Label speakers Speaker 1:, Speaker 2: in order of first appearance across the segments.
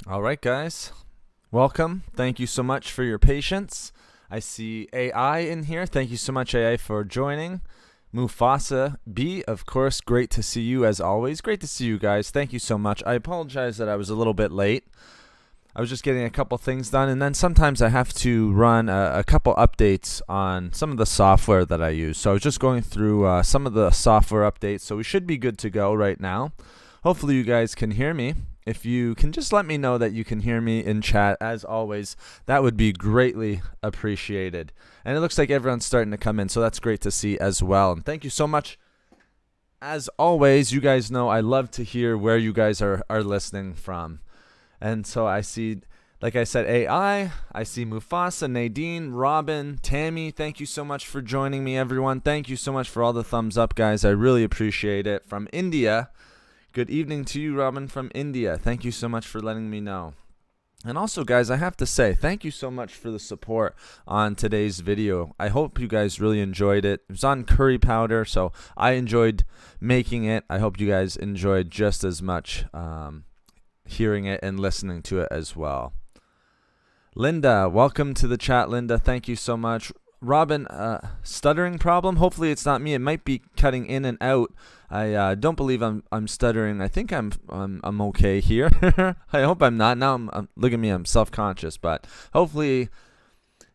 Speaker 1: All right, guys. Welcome. Thank you so much for your patience. I see AI in here. Thank you so much, AI, for joining. Mufasa B, of course, great to see you as always. Great to see you guys. Thank you so much. I apologize that I was a little bit late. I was just getting a couple things done, and then sometimes I have to run a couple updates on some of the software that I use. So I was just going through some of the software updates, so we should be good to go right now. Hopefully you guys can hear me. If you can just let me know that you can hear me in chat, as always, that would be greatly appreciated. And it looks like everyone's starting to come in, so that's great to see as well. And thank you so much. As always, you guys know I love to hear where you guys are listening from. And so I see, like I said, AI, I see Mufasa, Nadine, Robin, Tammy. Thank you so much for joining me, everyone. Thank you so much for all the thumbs up, guys. I really appreciate it. From India, good evening to you, Robin, from India. Thank you so much for letting me know. And also, guys, I have to say, thank you so much for the support on today's video. I hope you guys really enjoyed it. It was on curry powder, so I enjoyed making it. I hope you guys enjoyed just as much hearing it and listening to it as well. Linda, welcome to the chat, Linda. Thank you so much. Robin, stuttering problem? Hopefully it's not me. It might be cutting in and out. I don't believe I'm stuttering. I think I'm okay here. I hope I'm not. Now look at me. I'm self-conscious, but hopefully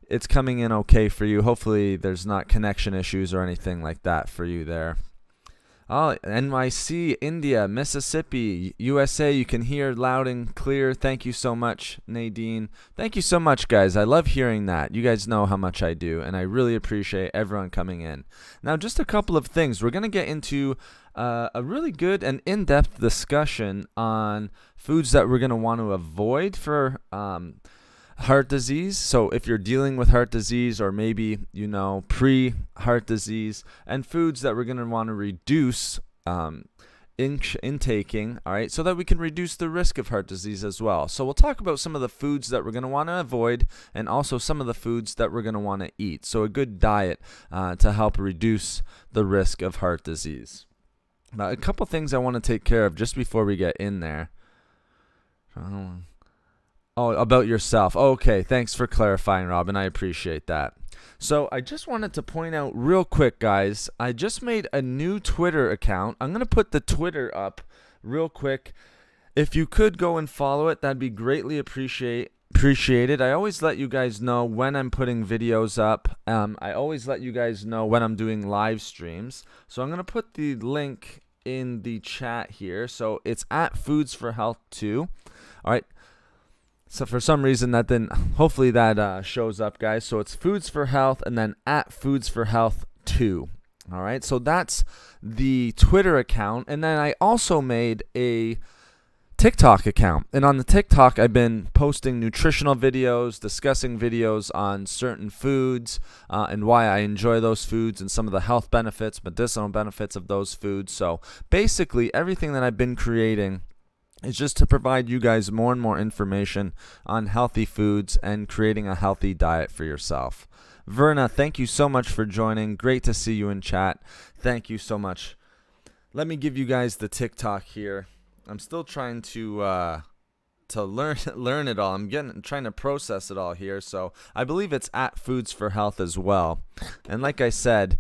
Speaker 1: it's coming in okay for you. Hopefully there's not connection issues or anything like that for you there. Oh, NYC, India, Mississippi, USA, you can hear loud and clear. Thank you so much, Nadine. Thank you so much, guys. I love hearing that. You guys know how much I do, and I really appreciate everyone coming in. Now, just a couple of things. We're going to get into a really good and in-depth discussion on foods that we're going to want to avoid for heart disease. So if you're dealing with heart disease, or maybe pre-heart disease, and foods that we're going to want to reduce intaking, all right, so that we can reduce the risk of heart disease as well. So we'll talk about some of the foods that we're going to want to avoid, and also some of the foods that we're going to want to eat. So a good diet to help reduce the risk of heart disease. Now, a couple things I want to take care of just before we get in there. Oh, about yourself. Okay, thanks for clarifying, Robin. I appreciate that. So I just wanted to point out real quick, guys, I just made a new Twitter account. I'm going to put the Twitter up real quick. If you could go and follow it, that'd be greatly appreciated. I always let you guys know when I'm putting videos up. I always let you guys know when I'm doing live streams. So I'm going to put the link in the chat here. So it's at Foods for Health 2. All right. So for some reason that didn't, hopefully that shows up, guys. So it's Foods for Health and then at Foods for Health 2. All right, so that's the Twitter account. And then I also made a TikTok account. And on the TikTok, I've been posting nutritional videos, discussing videos on certain foods and why I enjoy those foods and some of the health benefits, medicinal benefits of those foods. So basically everything that I've been creating is just to provide you guys more and more information on healthy foods and creating a healthy diet for yourself. Verna, thank you so much for joining. Great to see you in chat. Thank you so much. Let me give you guys the TikTok here. I'm still trying to learn it all. I'm trying to process it all here. So I believe it's at Foods for Health as well. And like I said,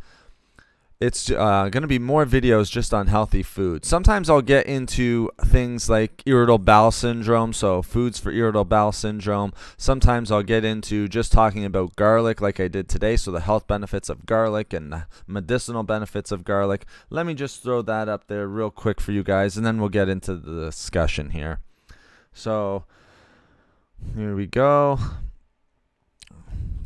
Speaker 1: it's going to be more videos just on healthy food. Sometimes I'll get into things like irritable bowel syndrome, so foods for irritable bowel syndrome. Sometimes I'll get into just talking about garlic like I did today, so the health benefits of garlic and the medicinal benefits of garlic. Let me just throw that up there real quick for you guys, and then we'll get into the discussion here. So here we go.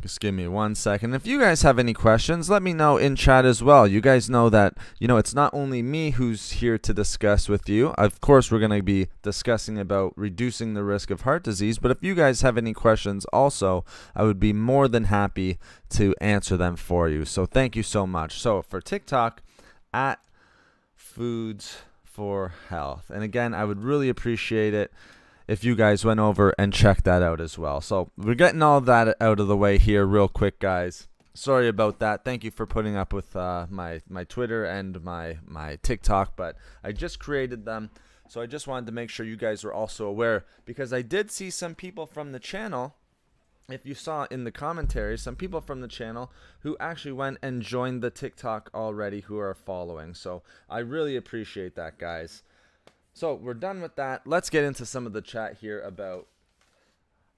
Speaker 1: Just give me 1 second. If you guys have any questions, let me know in chat as well. You guys know that, it's not only me who's here to discuss with you. Of course, we're going to be discussing about reducing the risk of heart disease. But if you guys have any questions also, I would be more than happy to answer them for you. So thank you so much. So for TikTok, at Foods for Health. And again, I would really appreciate it if you guys went over and checked that out as well. So we're getting all of that out of the way here real quick, guys. Sorry about that. Thank you for putting up with my Twitter and my TikTok, but I just created them So I just wanted to make sure you guys were also aware, because I did see some people from the channel, if you saw in the commentary, some people from the channel who actually went and joined the TikTok already who are following. So I really appreciate that, guys. So we're done with that. Let's get into some of the chat here about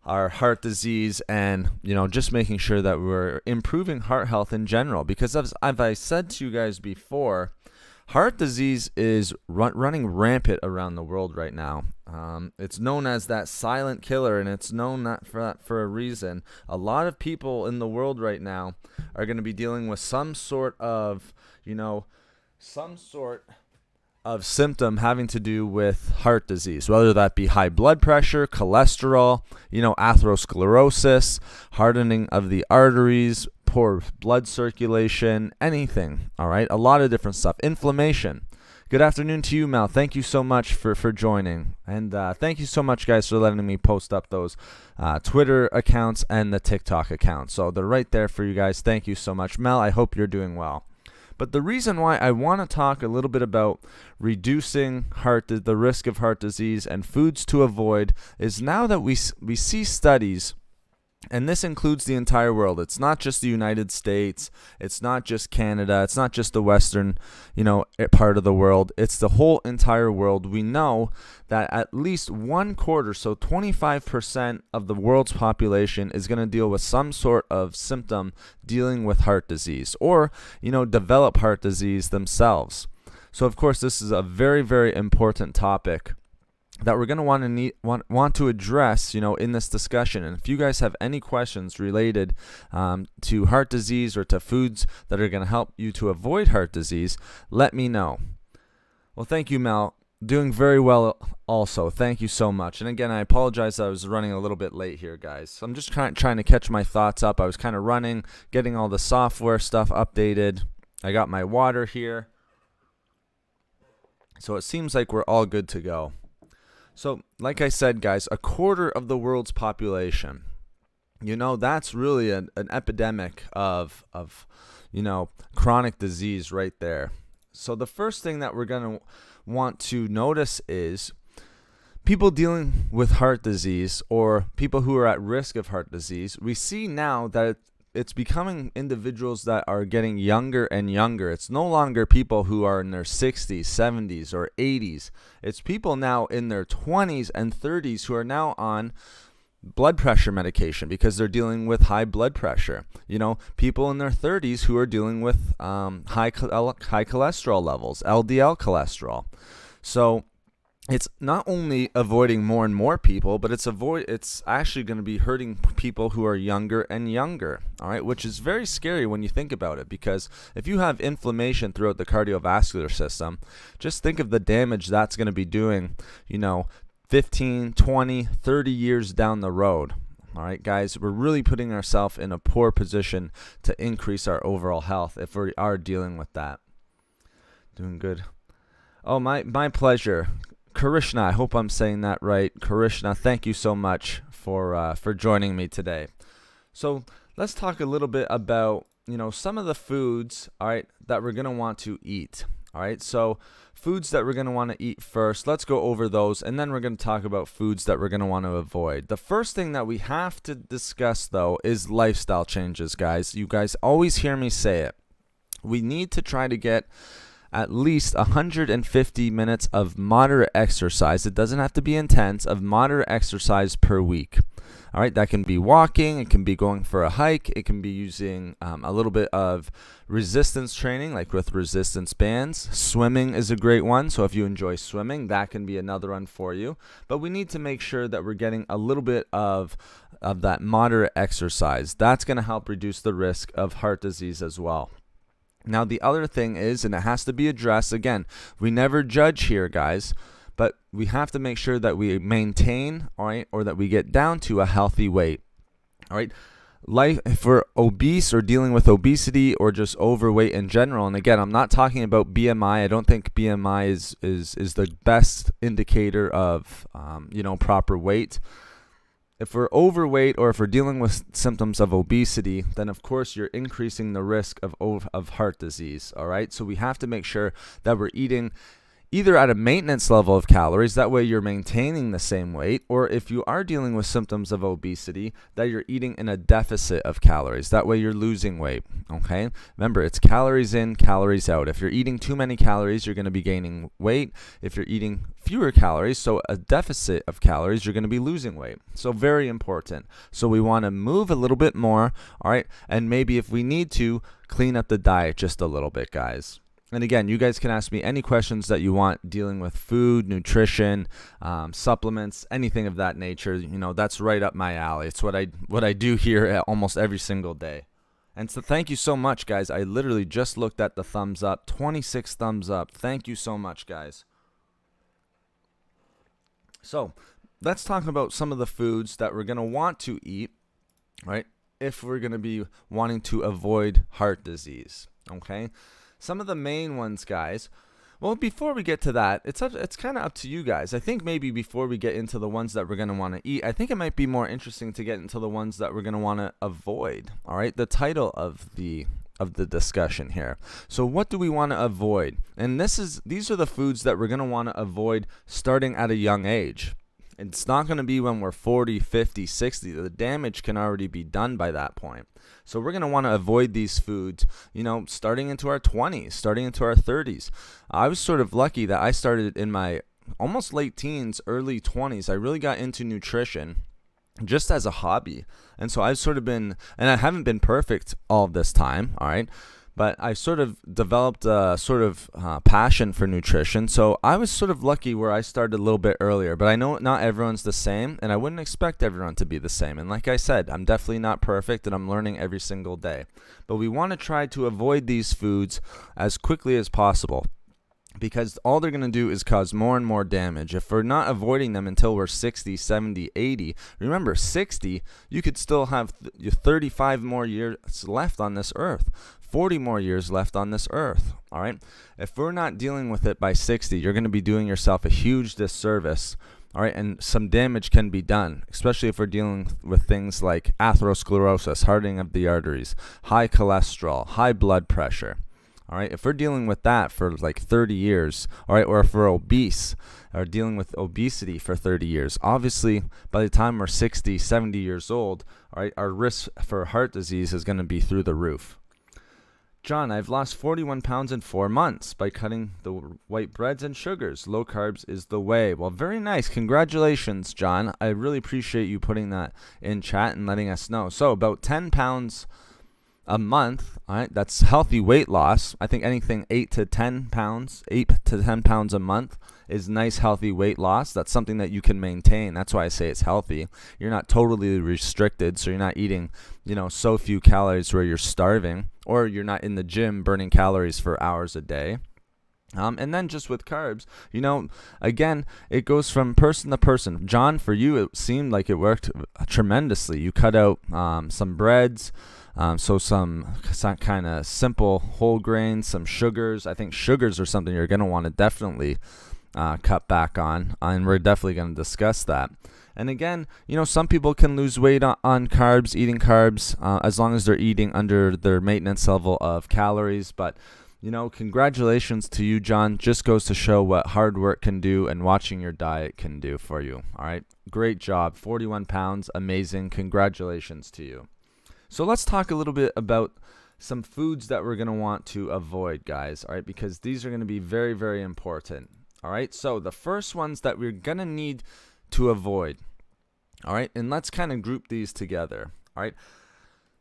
Speaker 1: our heart disease and, just making sure that we're improving heart health in general. Because as I said to you guys before, heart disease is running rampant around the world right now. It's known as that silent killer, and it's known that for a reason. A lot of people in the world right now are going to be dealing with some sort of symptom having to do with heart disease, whether that be high blood pressure, cholesterol, atherosclerosis, hardening of the arteries, poor blood circulation, anything. All right, a lot of different stuff. Inflammation. Good afternoon to you, Mel. Thank you so much for joining. And thank you so much, guys, for letting me post up those Twitter accounts and the TikTok account. So they're right there for you guys. Thank you so much. Mel, I hope you're doing well. But the reason why I want to talk a little bit about reducing the risk of heart disease and foods to avoid is now that we see studies. And this includes the entire world. It's not just the United States. It's not just Canada. It's not just the Western, part of the world. It's the whole entire world. We know that at least 1/4, so 25% of the world's population is going to deal with some sort of symptom dealing with heart disease or, develop heart disease themselves. So, of course, this is a very, very important topic that we're going to want to address, in this discussion. And if you guys have any questions related to heart disease or to foods that are going to help you to avoid heart disease, let me know. Well, thank you, Mel. Doing very well also. Thank you so much. And again, I apologize I was running a little bit late here, guys. So I'm just trying to catch my thoughts up. I was kind of running, getting all the software stuff updated. I got my water here. So it seems like we're all good to go. So, like I said, guys, 1/4 of the world's population, that's really an epidemic of chronic disease right there. So the first thing that we're going to want to notice is people dealing with heart disease or people who are at risk of heart disease. We see now that it's becoming individuals that are getting younger and younger. It's no longer people who are in their 60s, 70s, or 80s. It's people now in their 20s and 30s who are now on blood pressure medication because they're dealing with high blood pressure. People in their 30s who are dealing with high cholesterol levels, LDL cholesterol. So it's not only avoiding more and more people, but it's actually going to be hurting people who are younger and younger, all right, which is very scary when you think about it, because if you have inflammation throughout the cardiovascular system, just think of the damage that's going to be doing, 15, 20, 30 years down the road. All right, guys, we're really putting ourselves in a poor position to increase our overall health if we are dealing with that. Doing good. Oh, my pleasure. Karishna, I hope I'm saying that right. Karishna, thank you so much for joining me today. So let's talk a little bit about, some of the foods, all right, that we're going to want to eat. All right, so foods that we're going to want to eat first, let's go over those, and then we're going to talk about foods that we're going to want to avoid. The first thing that we have to discuss, though, is lifestyle changes, guys. You guys always hear me say it. We need to try to get at least 150 minutes of moderate exercise. It doesn't have to be intense, of moderate exercise per week. All right, that can be walking, it can be going for a hike, it can be using a little bit of resistance training, like with resistance bands. Swimming is a great one, so if you enjoy swimming, that can be another one for you. But we need to make sure that we're getting a little bit of that moderate exercise. That's going to help reduce the risk of heart disease as well. Now, the other thing is, and it has to be addressed, again, we never judge here, guys, but we have to make sure that we maintain, all right, or that we get down to a healthy weight, all right? If we're obese or dealing with obesity or just overweight in general, and again, I'm not talking about BMI. I don't think BMI is the best indicator of, proper weight. If we're overweight or if we're dealing with symptoms of obesity, then of course you're increasing the risk of heart disease, all right? So we have to make sure that we're eating either at a maintenance level of calories, that way you're maintaining the same weight, or if you are dealing with symptoms of obesity, that you're eating in a deficit of calories. That way you're losing weight, okay? Remember, it's calories in, calories out. If you're eating too many calories, you're going to be gaining weight. If you're eating fewer calories, so a deficit of calories, you're going to be losing weight. So very important. So we want to move a little bit more, all right? And maybe if we need to, clean up the diet just a little bit, guys. And again, you guys can ask me any questions that you want dealing with food, nutrition, supplements, anything of that nature. You know, that's right up my alley. It's what I do here almost every single day. And so thank you so much, guys. I literally just looked at the thumbs up, 26 thumbs up. Thank you so much, guys. So let's talk about some of the foods that we're going to want to eat, right, if we're going to be wanting to avoid heart disease, okay? Some of the main ones, guys. Well, before we get to that, it's kind of up to you guys. I think maybe before we get into the ones that we're going to want to eat, I think it might be more interesting to get into the ones that we're going to want to avoid. All right, the title of the discussion here. So what do we want to avoid? And these are the foods that we're going to want to avoid starting at a young age. It's not going to be when we're 40, 50, 60. The damage can already be done by that point. So we're going to want to avoid these foods, you know, starting into our 20s, starting into our 30s. I was sort of lucky that I started in my almost late teens, early 20s. I really got into nutrition just as a hobby. And so I've sort of been, and I haven't been perfect all of this time, all right? But I sort of developed a passion for nutrition. So I was sort of lucky where I started a little bit earlier. But I know not everyone's the same, and I wouldn't expect everyone to be the same. And like I said, I'm definitely not perfect, and I'm learning every single day. But we want to try to avoid these foods as quickly as possible, because all they're going to do is cause more and more damage. If we're not avoiding them until we're 60, 70, 80, remember 60, you could still have 35 more years left on this earth. 40 more years left on this earth, all right? If we're not dealing with it by 60, you're going to be doing yourself a huge disservice, all right? And some damage can be done, especially if we're dealing with things like atherosclerosis, hardening of the arteries, high cholesterol, high blood pressure, all right? If we're dealing with that for like 30 years, all right, or if we're obese or dealing with obesity for 30 years, obviously by the time we're 60, 70 years old, all right, our risk for heart disease is going to be through the roof. John, I've lost 41 pounds in 4 months by cutting the white breads and sugars. Low carbs is the way. Well, very nice. Congratulations, John. I really appreciate you putting that in chat and letting us know. So about 10 pounds a month, all right, that's healthy weight loss. I think anything 8 to 10 pounds a month is nice, healthy weight loss. That's something that you can maintain. That's why I say it's healthy. You're not totally restricted, so you're not eating, so few calories where you're starving, or you're not in the gym burning calories for hours a day. And then just with carbs, again, it goes from person to person. John, for you, it seemed like it worked tremendously. You cut out some breads, so some kind of simple whole grains, some sugars. I think sugars are something you're going to want to definitely cut back on, and we're definitely going to discuss that. And again, some people can lose weight on carbs, eating carbs, as long as they're eating under their maintenance level of calories. But congratulations to you, John. Just goes to show what hard work can do and watching your diet can do for you. All right. Great job. 41 pounds. Amazing. Congratulations to you. So let's talk a little bit about some foods that we're going to want to avoid, guys. All right. Because these are going to be very, very important. All right. So the first ones that we're going to need to avoid. All right. And let's kind of group these together. All right.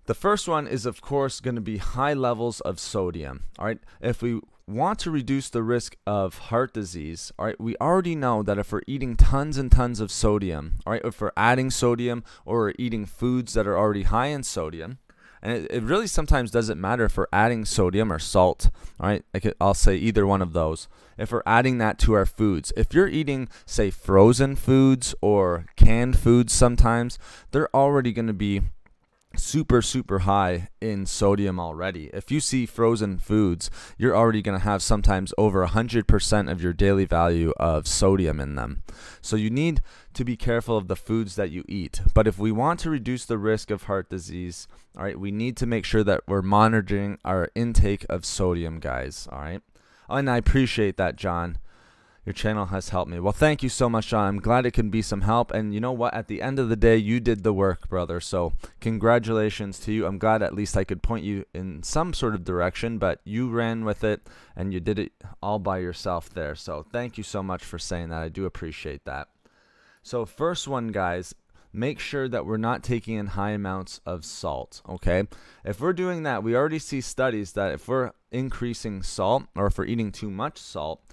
Speaker 1: The first one is, of course, going to be high levels of sodium. All right. If we want to reduce the risk of heart disease, all right, we already know that if we're eating tons and tons of sodium, all right, if we're adding sodium or we're eating foods that are already high in sodium, and it really sometimes doesn't matter if we're adding sodium or salt, all right, I'll say either one of those. If we're adding that to our foods, if you're eating, say, frozen foods or canned foods sometimes, they're already going to be super, super high in sodium already. If you see frozen foods, you're already going to have sometimes over 100% of your daily value of sodium in them. So you need to be careful of the foods that you eat. But if we want to reduce the risk of heart disease, all right, we need to make sure that we're monitoring our intake of sodium, guys. All right. And I appreciate that, John. Your channel has helped me. Well, thank you so much, John. I'm glad it can be some help. And you know what? At the end of the day, you did the work, brother. So congratulations to you. I'm glad at least I could point you in some sort of direction, but you ran with it and you did it all by yourself there. So thank you so much for saying that. I do appreciate that. So first one, guys, make sure that we're not taking in high amounts of salt, okay? If we're doing that, we already see studies that if we're increasing salt or if we're eating too much salt,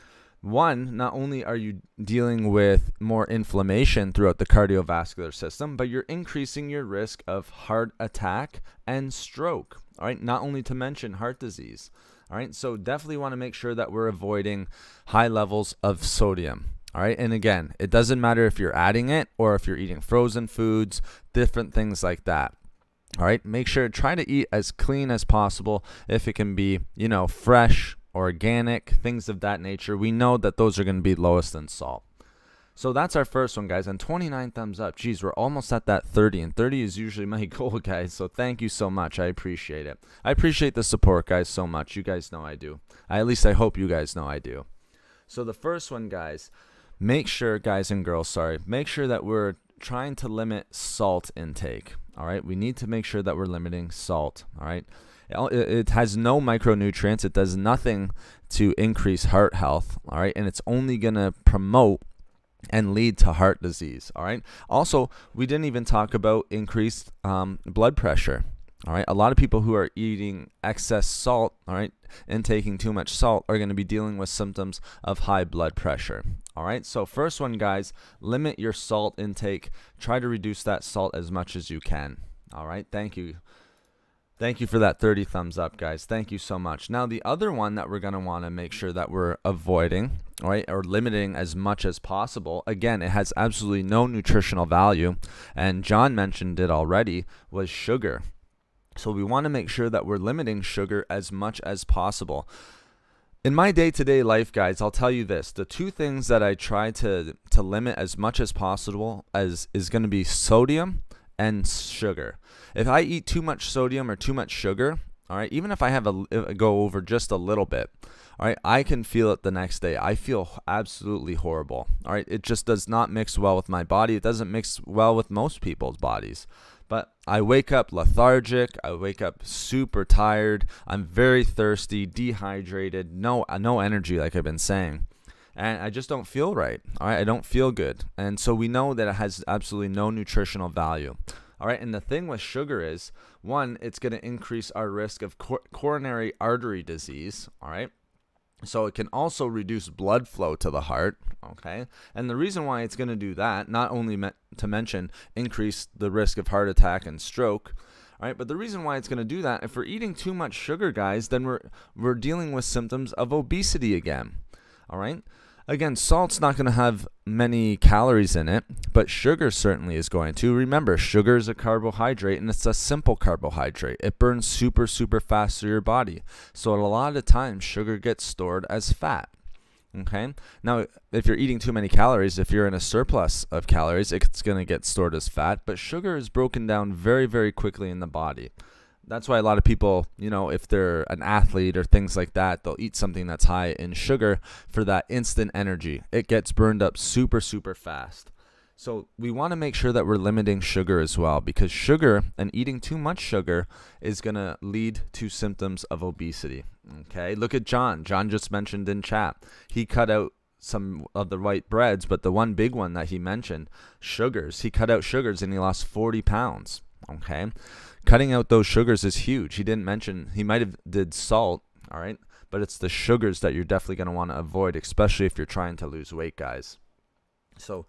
Speaker 1: one, not only are you dealing with more inflammation throughout the cardiovascular system, but you're increasing your risk of heart attack and stroke, all right? Not only to mention heart disease, all right? So definitely want to make sure that we're avoiding high levels of sodium, all right? And again, it doesn't matter if you're adding it or if you're eating frozen foods, different things like that. All right, make sure to try to eat as clean as possible if it can be, fresh, organic, things of that nature. We know that those are going to be lowest in salt. So that's our first one, guys, and 29 thumbs up. Geez, we're almost at that 30, and 30 is usually my goal, guys. So thank you so much. I appreciate it. I appreciate the support, guys, so much. You guys know I do. At least I hope you guys know I do. So the first one, guys, make sure, guys and girls, make sure that we're trying to limit salt intake. All right, we need to make sure that we're limiting salt. All right. It has no micronutrients. It does nothing to increase heart health, all right? And it's only going to promote and lead to heart disease, all right? Also, we didn't even talk about increased blood pressure, all right? A lot of people who are eating excess salt, all right, and taking too much salt are going to be dealing with symptoms of high blood pressure, all right? So first one, guys, limit your salt intake. Try to reduce that salt as much as you can, all right? Thank you. Thank you for that 30 thumbs up, guys. Thank you so much. Now, the other one that we're going to want to make sure that we're avoiding, right, or limiting as much as possible, again, it has absolutely no nutritional value, and John mentioned it already, was sugar. So we want to make sure that we're limiting sugar as much as possible. In my day-to-day life, guys, I'll tell you this. The two things that I try to limit as much as possible is going to be sodium and sugar. If I eat too much sodium or too much sugar, all right, even if I have go over just a little bit, all right, I can feel it the next day. I feel absolutely horrible. All right, it just does not mix well with my body. It doesn't mix well with most people's bodies. But I wake up lethargic. I wake up super tired. I'm very thirsty, dehydrated, no energy, like I've been saying. And I just don't feel right. All right, I don't feel good. And so we know that it has absolutely no nutritional value. All right, and the thing with sugar is, one, it's going to increase our risk of coronary artery disease, all right? So it can also reduce blood flow to the heart, okay? And the reason why it's going to do that, not only to mention increase the risk of heart attack and stroke, all right, but the reason why it's going to do that, if we're eating too much sugar, guys, then we're dealing with symptoms of obesity again, all right? Again, salt's not going to have many calories in it, but sugar certainly is going to. Remember, sugar is a carbohydrate, and it's a simple carbohydrate. It burns super, super fast through your body. So a lot of times, sugar gets stored as fat. Okay? Now, if you're eating too many calories, if you're in a surplus of calories, it's going to get stored as fat. But sugar is broken down very, very quickly in the body. That's why a lot of people, if they're an athlete or things like that, they'll eat something that's high in sugar for that instant energy. It gets burned up super, super fast. So we want to make sure that we're limiting sugar as well, because sugar and eating too much sugar is going to lead to symptoms of obesity. Okay, look at John. John just mentioned in chat. He cut out some of the white breads, but the one big one that he mentioned, sugars. He cut out sugars and he lost 40 pounds. Okay. Cutting out those sugars is huge. He didn't mention, he might have did salt, all right? But it's the sugars that you're definitely going to want to avoid, especially if you're trying to lose weight, guys. So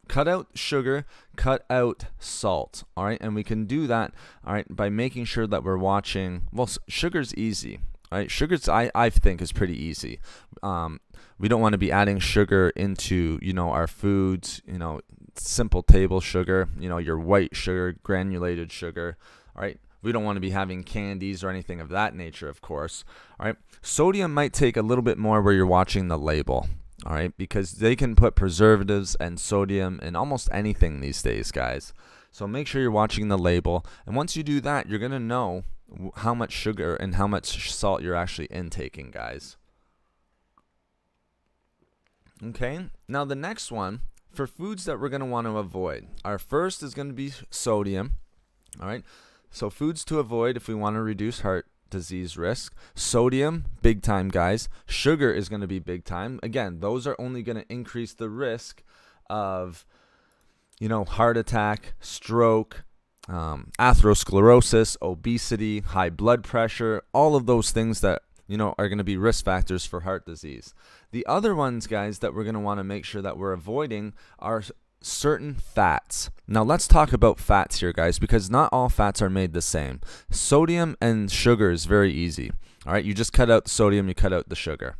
Speaker 1: cut out sugar, cut out salt, all right? And we can do that, all right, by making sure that we're watching. Well, sugar's easy, all right? Sugar's, I think, is pretty easy. We don't want to be adding sugar into, our foods, simple table sugar, your white sugar, granulated sugar. All right, we don't want to be having candies or anything of that nature, of course. All right, sodium might take a little bit more where you're watching the label. All right, because they can put preservatives and sodium in almost anything these days, guys. So make sure you're watching the label. And once you do that, you're going to know how much sugar and how much salt you're actually intaking, guys. Okay, now the next one, for foods that we're going to want to avoid, our first is going to be sodium. All right, so foods to avoid if we want to reduce heart disease risk: sodium, big time, guys. Sugar is going to be big time. Again, those are only going to increase the risk of, heart attack, stroke, atherosclerosis, obesity, high blood pressure, all of those things that are going to be risk factors for heart disease. The other ones, guys, that we're going to want to make sure that we're avoiding are certain fats. Now let's talk about fats here, guys, because not all fats are made the same. Sodium and sugar is very easy. All right, you just cut out the sodium, you cut out the sugar.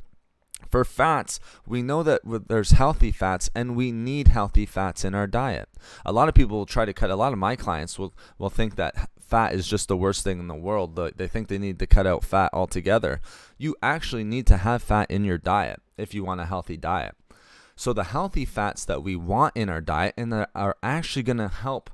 Speaker 1: For fats, we know that there's healthy fats, and we need healthy fats in our diet. A lot of people will try to cut. A lot of my clients will think that fat is just the worst thing in the world. They think they need to cut out fat altogether. You actually need to have fat in your diet if you want a healthy diet. So the healthy fats that we want in our diet and that are actually going to help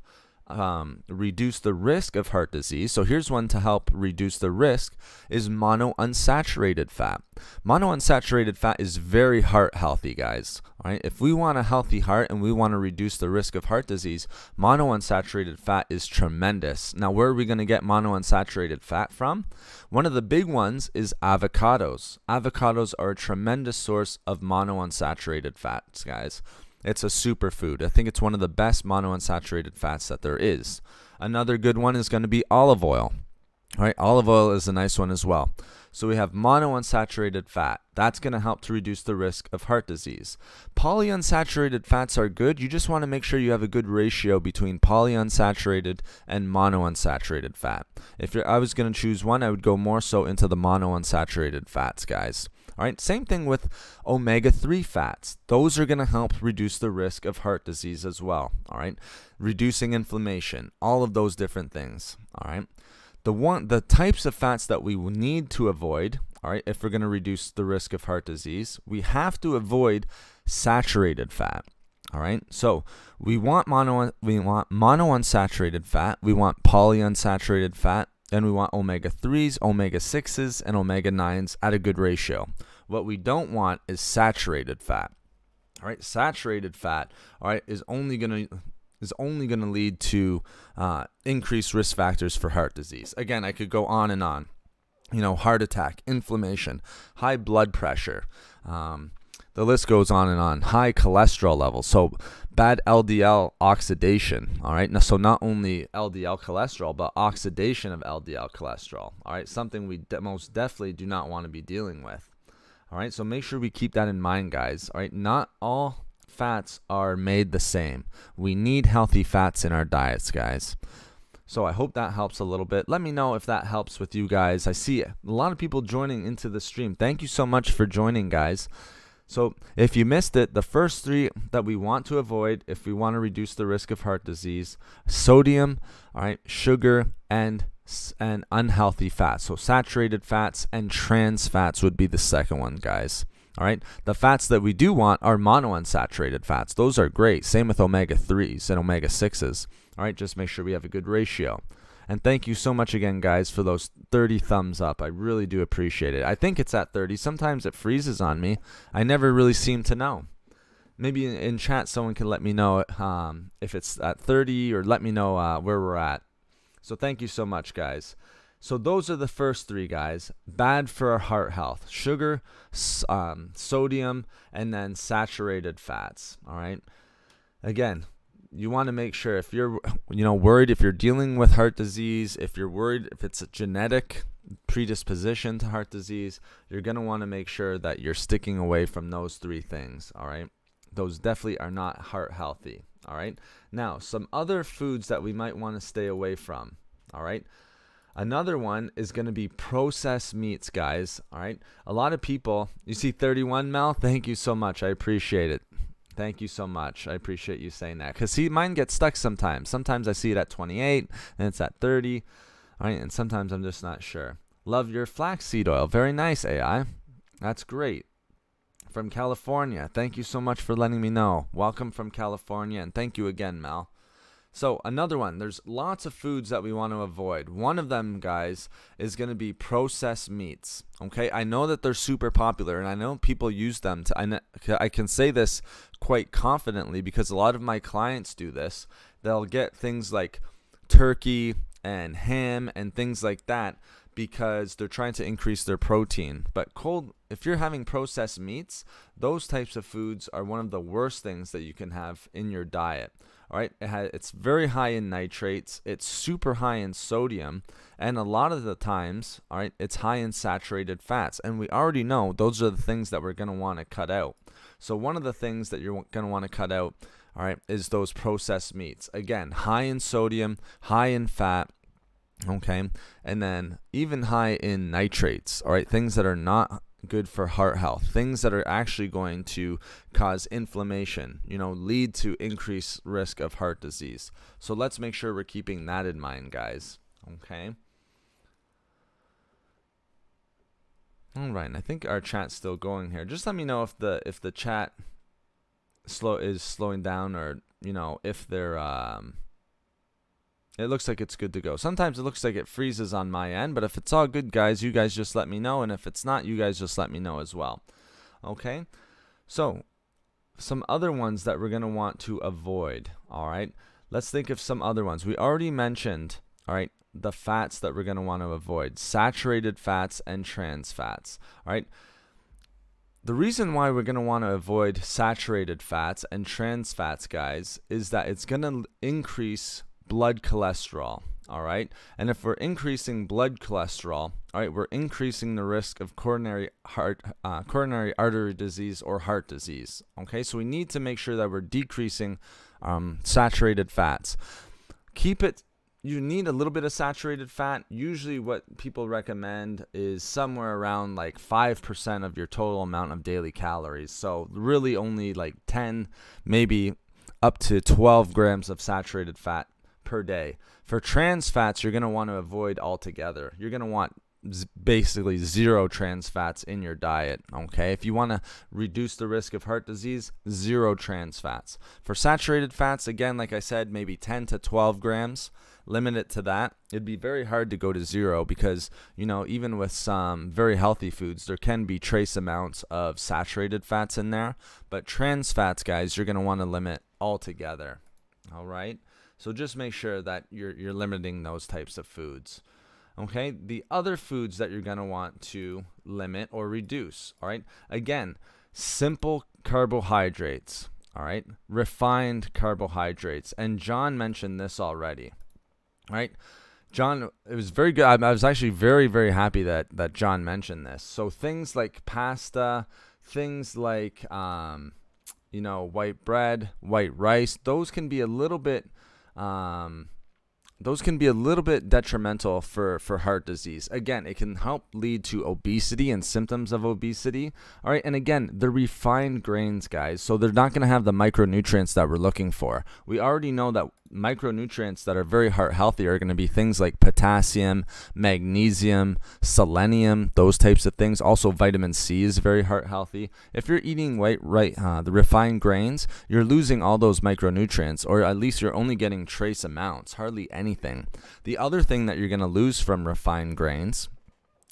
Speaker 1: reduce the risk of heart disease. So here's one to help reduce the risk is monounsaturated fat. Monounsaturated fat is very heart healthy, guys. All right, if we want a healthy heart and we want to reduce the risk of heart disease, monounsaturated fat is tremendous. Now, where are we going to get monounsaturated fat from? One of the big ones is avocados. Avocados are a tremendous source of monounsaturated fats, guys. It's a superfood. I think it's one of the best monounsaturated fats that there is. Another good one is going to be olive oil. All right, olive oil is a nice one as well. So we have monounsaturated fat. That's going to help to reduce the risk of heart disease. Polyunsaturated fats are good. You just want to make sure you have a good ratio between polyunsaturated and monounsaturated fat. If I was going to choose one, I would go more so into the monounsaturated fats, guys. All right, same thing with omega-3 fats. Those are going to help reduce the risk of heart disease as well. All right, reducing inflammation, all of those different things. All right, the types of fats that we need to avoid. All right, if we're going to reduce the risk of heart disease, we have to avoid saturated fat. All right, so we want monounsaturated fat, we want polyunsaturated fat, and we want omega-3s, omega-6s, and omega-9s at a good ratio. What we don't want is saturated fat. All right, saturated fat, all right, is only going to lead to increased risk factors for heart disease. Again, I could go on and on. Heart attack, inflammation, high blood pressure. The list goes on and on. High cholesterol levels. So bad LDL oxidation. All right. Now, so not only LDL cholesterol, but oxidation of LDL cholesterol. All right. Something we most definitely do not want to be dealing with. All right. So make sure we keep that in mind, guys. All right. Not all fats are made the same. We need healthy fats in our diets, guys. So I hope that helps a little bit. Let me know if that helps with you guys. I see a lot of people joining into the stream. Thank you so much for joining, guys. So if you missed it, the first three that we want to avoid if we want to reduce the risk of heart disease: sodium, all right, sugar, and unhealthy fats. So saturated fats and trans fats would be the second one, guys. All right, the fats that we do want are monounsaturated fats. Those are great. Same with omega-3s and omega-6s. All right, just make sure we have a good ratio. And thank you so much again, guys, for those 30 thumbs up. I really do appreciate it. I think it's at 30. Sometimes it freezes on me. I never really seem to know. Maybe in chat someone can let me know if it's at 30, or let me know where we're at. So thank you so much, guys. So those are the first three, guys. Bad for our heart health: sugar, sodium, and then saturated fats. All right. Again, you want to make sure, if you're worried, if you're dealing with heart disease, if you're worried if it's a genetic predisposition to heart disease, you're going to want to make sure that you're sticking away from those three things. All right. Those definitely are not heart healthy. All right. Now, some other foods that we might want to stay away from. All right. Another one is going to be processed meats, guys. All right. A lot of people, you see 31, Mel? Thank you so much. I appreciate it. Thank you so much. I appreciate you saying that. Because, see, mine gets stuck sometimes. Sometimes I see it at 28, and it's at 30. All right. And sometimes I'm just not sure. Love your flaxseed oil. Very nice, AI. That's great. From California. Thank you so much for letting me know. Welcome from California. And thank you again, Mel. So another one, there's lots of foods that we want to avoid. One of them, guys, is going to be processed meats. Okay, I know that they're super popular, and I know people use them. I can say this quite confidently because a lot of my clients do this. They'll get things like turkey and ham and things like that because they're trying to increase their protein. But if you're having processed meats, those types of foods are one of the worst things that you can have in your diet. All right, it's very high in nitrates, it's super high in sodium, and a lot of the times, all right, it's high in saturated fats. And we already know those are the things that we're going to want to cut out. So one of the things that you're going to want to cut out, all right, is those processed meats. Again, high in sodium, high in fat, okay, and then even high in nitrates, all right, things that are not good for heart health, things that are actually going to cause inflammation, lead to increased risk of heart disease. So let's make sure we're keeping that in mind, guys. Okay. All right, and I think our chat's still going here. Just let me know if the chat is slowing down, or if they're it looks like it's good to go. Sometimes it looks like it freezes on my end, but if it's all good, guys, you guys just let me know. And if it's not, you guys just let me know as well. Okay? So, some other ones that we're going to want to avoid, all right? Let's think of some other ones. We already mentioned, all right, the fats that we're going to want to avoid. Saturated fats and trans fats, all right? The reason why we're going to want to avoid saturated fats and trans fats, guys, is that it's going to increase blood cholesterol, all right? And if we're increasing blood cholesterol, all right, we're increasing the risk of coronary artery disease or heart disease, okay? So we need to make sure that we're decreasing saturated fats. You need a little bit of saturated fat. Usually what people recommend is somewhere around like 5% of your total amount of daily calories. So really only like 10, maybe up to 12 grams of saturated fat per day. For trans fats, you're going to want to avoid altogether. You're going to want basically zero trans fats in your diet, okay? If you want to reduce the risk of heart disease, zero trans fats. For saturated fats, again, like I said, maybe 10 to 12 grams. Limit it to that. It'd be very hard to go to zero because, even with some very healthy foods, there can be trace amounts of saturated fats in there. But trans fats, guys, you're going to want to limit altogether, all right? So just make sure that you're limiting those types of foods. Okay, the other foods that you're going to want to limit or reduce, all right? Again, simple carbohydrates, all right? Refined carbohydrates. And John mentioned this already, all right? John, it was very good. I was actually very, very happy that John mentioned this. So things like pasta, things like, white bread, white rice, those can be a little bit detrimental for heart disease. Again, it can help lead to obesity and symptoms of obesity. All right, and again, they're refined grains, guys, so they're not going to have the micronutrients that we're looking for. We already know that micronutrients that are very heart healthy are going to be things like potassium, magnesium, selenium, those types of things. Also, vitamin C is very heart healthy. If you're eating the refined grains, you're losing all those micronutrients, or at least you're only getting trace amounts, hardly anything. The other thing that you're going to lose from refined grains,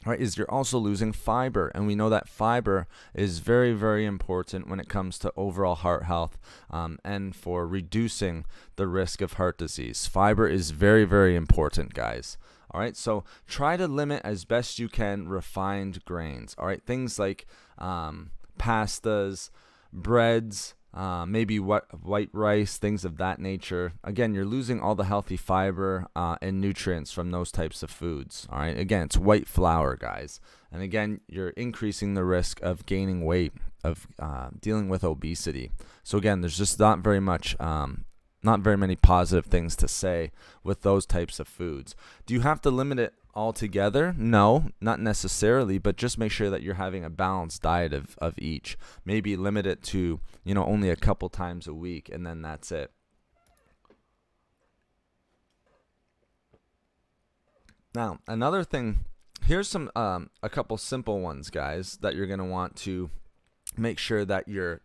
Speaker 1: right, is you're also losing fiber. And we know that fiber is very, very important when it comes to overall heart health and for reducing the risk of heart disease. Fiber is very, very important, guys. All right, so try to limit as best you can refined grains. All right, things like pastas, breads, maybe white rice, things of that nature. Again, you're losing all the healthy fiber and nutrients from those types of foods. All right. Again, it's white flour, guys. And again, you're increasing the risk of gaining weight, of dealing with obesity. So again, there's just not very many positive things to say with those types of foods. Do you have to limit it altogether? No, not necessarily, but just make sure that you're having a balanced diet of each. Maybe limit it to, only a couple times a week, and then that's it. Now, another thing, here's some a couple simple ones, guys, that you're going to want to make sure that you're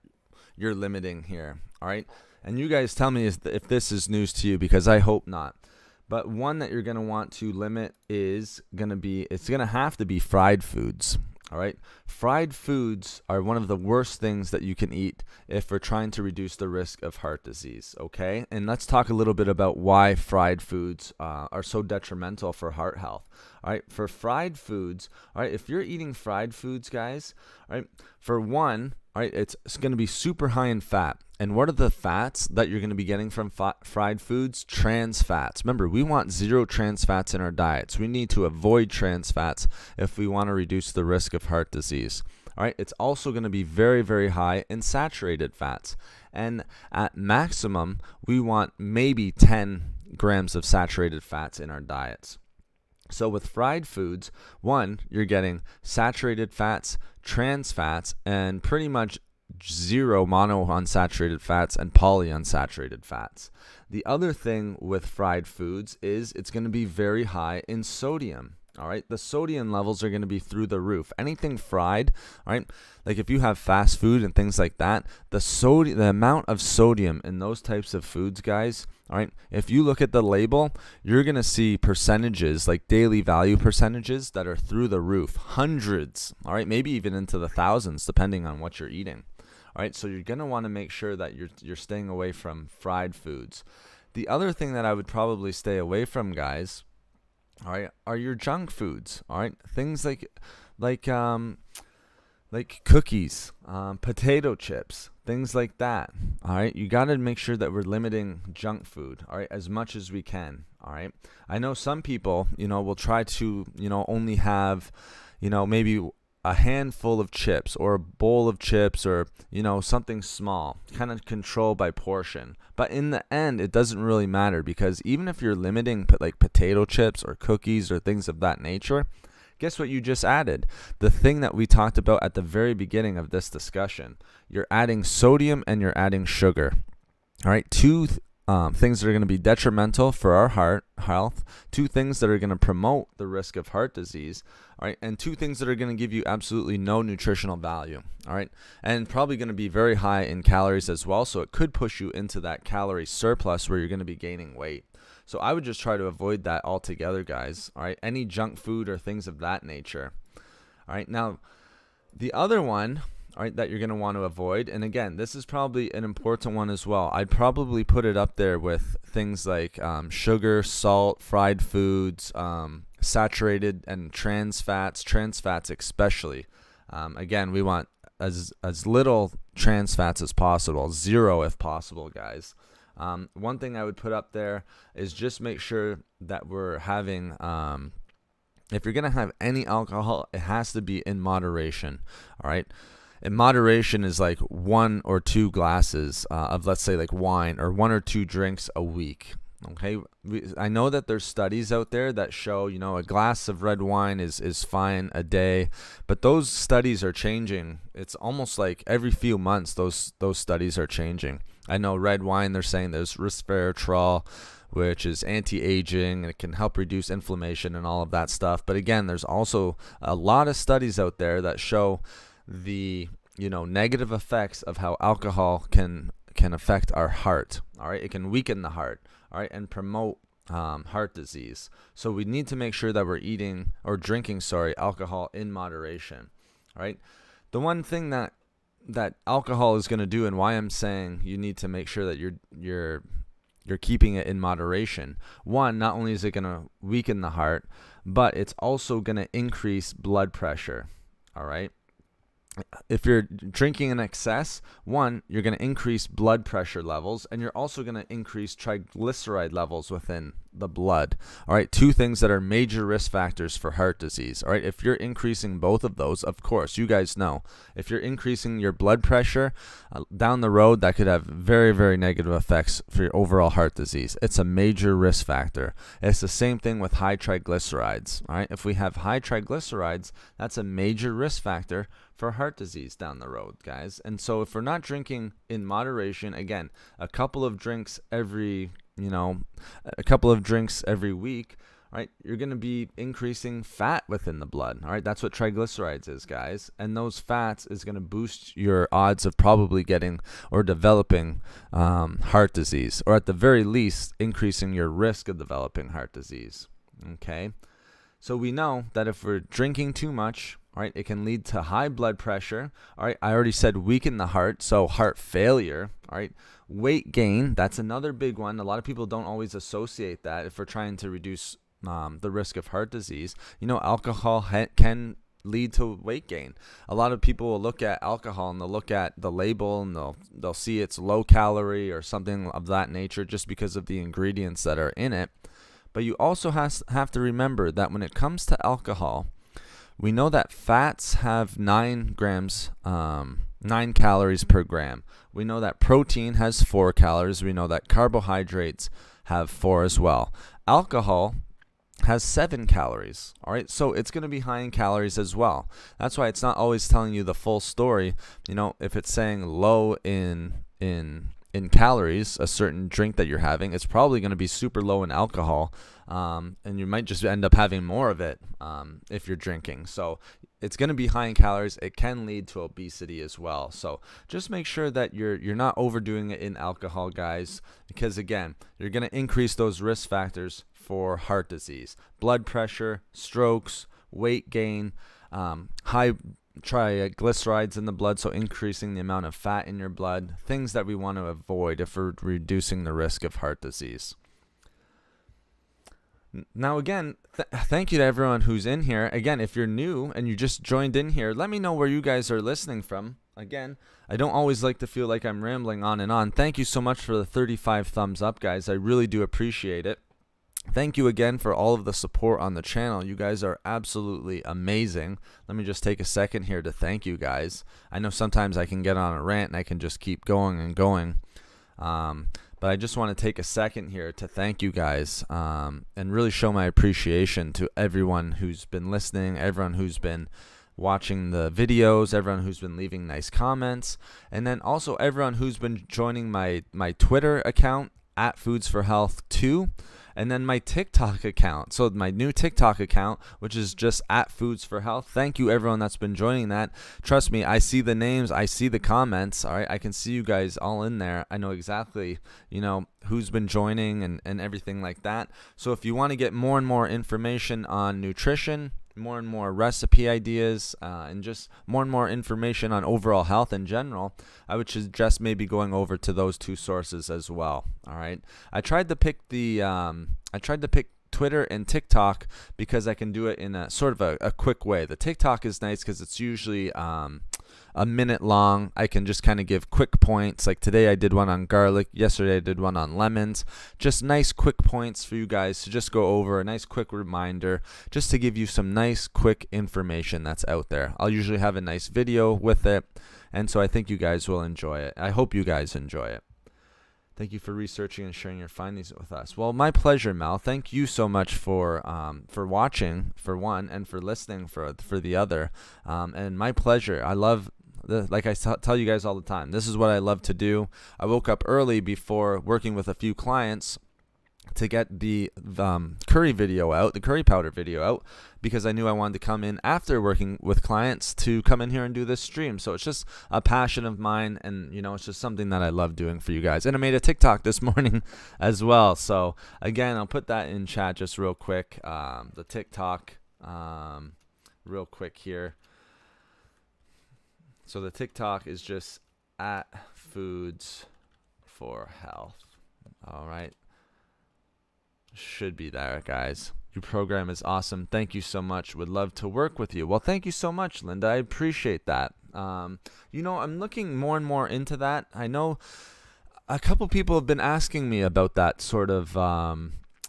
Speaker 1: you're limiting here. All right. And you guys tell me if this is news to you, because I hope not. But one that you're going to want to limit is going to be, it's going to have to be fried foods. All right. Fried foods are one of the worst things that you can eat if we're trying to reduce the risk of heart disease. Okay. And let's talk a little bit about why fried foods are so detrimental for heart health. All right. For fried foods, all right, if you're eating fried foods, guys, all right, for one, all right, it's going to be super high in fat. And what are the fats that you're going to be getting from fried foods? Trans fats. Remember, we want zero trans fats in our diets. We need to avoid trans fats if we want to reduce the risk of heart disease. All right, it's also going to be very, very high in saturated fats. And at maximum, we want maybe 10 grams of saturated fats in our diets. So with fried foods, one, you're getting saturated fats, trans fats, and pretty much zero monounsaturated fats and polyunsaturated fats. The other thing with fried foods is it's going to be very high in sodium. All right, the sodium levels are going to be through the roof. Anything fried, all right, like if you have fast food and things like that, the amount of sodium in those types of foods, guys, all right, if you look at the label, you're going to see percentages, like daily value percentages, that are through the roof, hundreds, all right, maybe even into the thousands, depending on what you're eating. All right, so you're going to want to make sure that you're staying away from fried foods. The other thing that I would probably stay away from, guys, all right, are your junk foods. All right, things like cookies, potato chips, things like that. All right, you got to make sure that we're limiting junk food, all right, as much as we can. All right, I know some people, will try to, only have, maybe a handful of chips or a bowl of chips, or something small, kind of controlled by portion. But in the end, it doesn't really matter, because even if you're limiting like potato chips or cookies or things of that nature, guess what you just added? The thing that we talked about at the very beginning of this discussion. You're adding sodium and you're adding sugar. All right, two things that are going to be detrimental for our heart health, two things that are going to promote the risk of heart disease, all right, and two things that are going to give you absolutely no nutritional value, all right, and probably going to be very high in calories as well, so it could push you into that calorie surplus where you're going to be gaining weight. So I would just try to avoid that altogether, guys, all right, any junk food or things of that nature. All right, now the other one, all right, that you're going to want to avoid, and again, this is probably an important one as well. I'd probably put it up there with things like sugar, salt, fried foods, saturated and trans fats especially. Again, we want as little trans fats as possible, zero if possible, guys. One thing I would put up there is just make sure that we're having, if you're going to have any alcohol, it has to be in moderation, all right? And moderation is like 1 or 2 glasses of, let's say, like wine, or 1 or 2 drinks a week. Okay, I know that there's studies out there that show, a glass of red wine is fine a day, but those studies are changing. It's almost like every few months those studies are changing. I know red wine, they're saying there's resveratrol, which is anti-aging, and it can help reduce inflammation and all of that stuff. But again, there's also a lot of studies out there that show the negative effects of how alcohol can affect our heart. All right, it can weaken the heart, all right, and promote heart disease. So we need to make sure that we're drinking alcohol in moderation. All right, the one thing that alcohol is going to do, and why I'm saying you need to make sure that you're keeping it in moderation. One, not only is it going to weaken the heart, but it's also going to increase blood pressure. All right. If you're drinking in excess, one, you're going to increase blood pressure levels, and you're also going to increase triglyceride levels within the blood. All right, two things that are major risk factors for heart disease. All right, if you're increasing both of those, of course, you guys know, if you're increasing your blood pressure down the road, that could have very, very negative effects for your overall heart disease. It's a major risk factor. It's the same thing with high triglycerides. All right, if we have high triglycerides, that's a major risk factor for heart disease down the road, guys. And so if we're not drinking in moderation, again, a couple of drinks every week, right, you're going to be increasing fat within the blood. All right, that's what triglycerides is, guys. And those fats is going to boost your odds of probably getting or developing heart disease, or at the very least, increasing your risk of developing heart disease. Okay, so we know that if we're drinking too much, all right, it can lead to high blood pressure. All right, I already said weaken the heart, so heart failure. All right, weight gain, that's another big one. A lot of people don't always associate that if we're trying to reduce the risk of heart disease. You know, alcohol can lead to weight gain. A lot of people will look at alcohol and they'll look at the label and they'll see it's low calorie or something of that nature just because of the ingredients that are in it. But you also have to remember that when it comes to alcohol, we know that fats have 9 calories per gram. We know that protein has 4 calories. We know that carbohydrates have 4 as well. Alcohol has 7 calories. All right, so it's going to be high in calories as well. That's why it's not always telling you the full story. You know, if it's saying low in calories, a certain drink that you're having, it's probably going to be super low in alcohol, and you might just end up having more of it if you're drinking. So it's going to be high in calories. It can lead to obesity as well. So just make sure that you're not overdoing it in alcohol, guys, because again, you're going to increase those risk factors for heart disease, blood pressure, strokes, weight gain, high triglycerides in the blood, so increasing the amount of fat in your blood, things that we want to avoid if we're reducing the risk of heart disease. Now again, thank you to everyone who's in here. Again, if you're new and you just joined in here, let me know where you guys are listening from. Again, I don't always like to feel like I'm rambling on and on. Thank you so much for the 35 thumbs up, guys. I really do appreciate it. Thank you again for all of the support on the channel. You guys are absolutely amazing. Let me just take a second here to thank you guys. I know sometimes I can get on a rant and I can just keep going and going. But I just want to take a second here to thank you guys and really show my appreciation to everyone who's been listening, everyone who's been watching the videos, everyone who's been leaving nice comments, and then also everyone who's been joining my Twitter account at Foods for Health 2. And then my TikTok account. So my new TikTok account, which is just at Foods for Health. Thank you everyone that's been joining that. Trust me, I see the names, I see the comments. All right, I can see you guys all in there. I know exactly, who's been joining and everything like that. So if you want to get more and more information on nutrition, more and more recipe ideas, and just more and more information on overall health in general, I would suggest maybe going over to those two sources as well. All right, I tried to pick Twitter and TikTok because I can do it in a sort of a quick way. The TikTok is nice because it's usually a minute long. I can just kind of give quick points. Like today I did one on garlic. Yesterday I did one on lemons. Just nice quick points for you guys to just go over, a nice quick reminder, just to give you some nice quick information that's out there. I'll usually have a nice video with it, and so I think you guys will enjoy it. I hope you guys enjoy it. Thank you for researching and sharing your findings with us. Well, my pleasure, Mel. Thank you so much for watching, for one, and for listening for the other. And my pleasure. I love, like I tell you guys all the time, this is what I love to do. I woke up early before working with a few clients to get the curry video out, the curry powder video out, because I knew I wanted to come in after working with clients to come in here and do this stream. So it's just a passion of mine, and it's just something that I love doing for you guys. And I made a TikTok this morning as well. So again, I'll put that in chat just real quick. The TikTok, real quick here. So the TikTok is just at Foods for Health. All right. Should be there, guys. Your program is awesome. Thank you so much. Would love to work with you. Well, thank you so much, Linda. I appreciate that. I'm looking more and more into that. I know a couple people have been asking me about that sort of,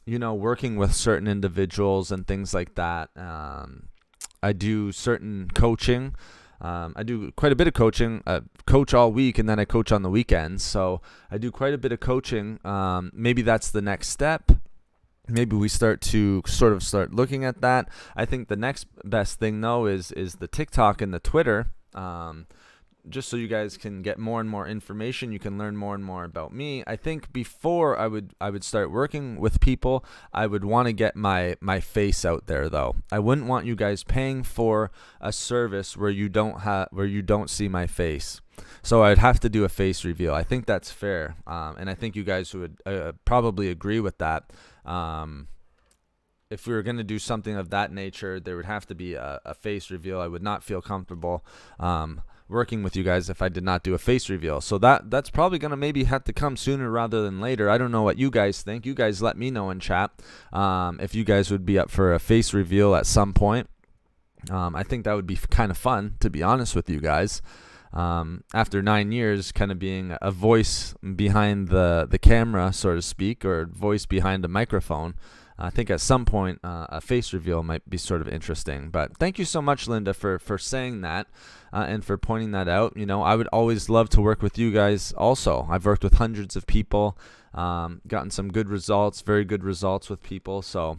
Speaker 1: working with certain individuals and things like that. I do certain coaching. I do quite a bit of coaching. I coach all week, and then I coach on the weekends. So I do quite a bit of coaching. Maybe that's the next step. Maybe we start looking at that. I think the next best thing, though, is the TikTok and the Twitter. just so you guys can get more and more information, you can learn more and more about me. I think before I would start working with people, I would want to get my face out there though. I wouldn't want you guys paying for a service where you don't see my face. So I'd have to do a face reveal. I think that's fair, and I think you guys would probably agree with that. If we were going to do something of that nature, there would have to be a face reveal. I would not feel comfortable working with you guys if I did not do a face reveal. So that's probably going to maybe have to come sooner rather than later. I don't know what you guys think. You guys let me know in chat if you guys would be up for a face reveal at some point. I think that would be kind of fun, to be honest with you guys. After 9 years, kind of being a voice behind the camera, so to speak, or voice behind a microphone, I think at some point a face reveal might be sort of interesting. But thank you so much, Linda, for saying that and for pointing that out. I would always love to work with you guys also. I've worked with hundreds of people, gotten some good results, very good results with people. So,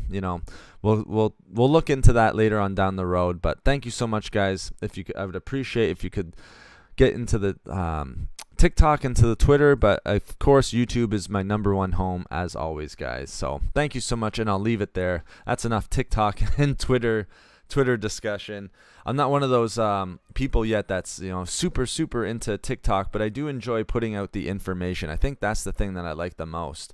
Speaker 1: we'll look into that later on down the road. But thank you so much, guys. I would appreciate if you could get into the TikTok, into the Twitter, but of course YouTube is my number one home as always, guys. So thank you so much, and I'll leave it there. That's enough TikTok and Twitter discussion. I'm not one of those people yet that's super into TikTok, but I do enjoy putting out the information. I think that's the thing that I like the most.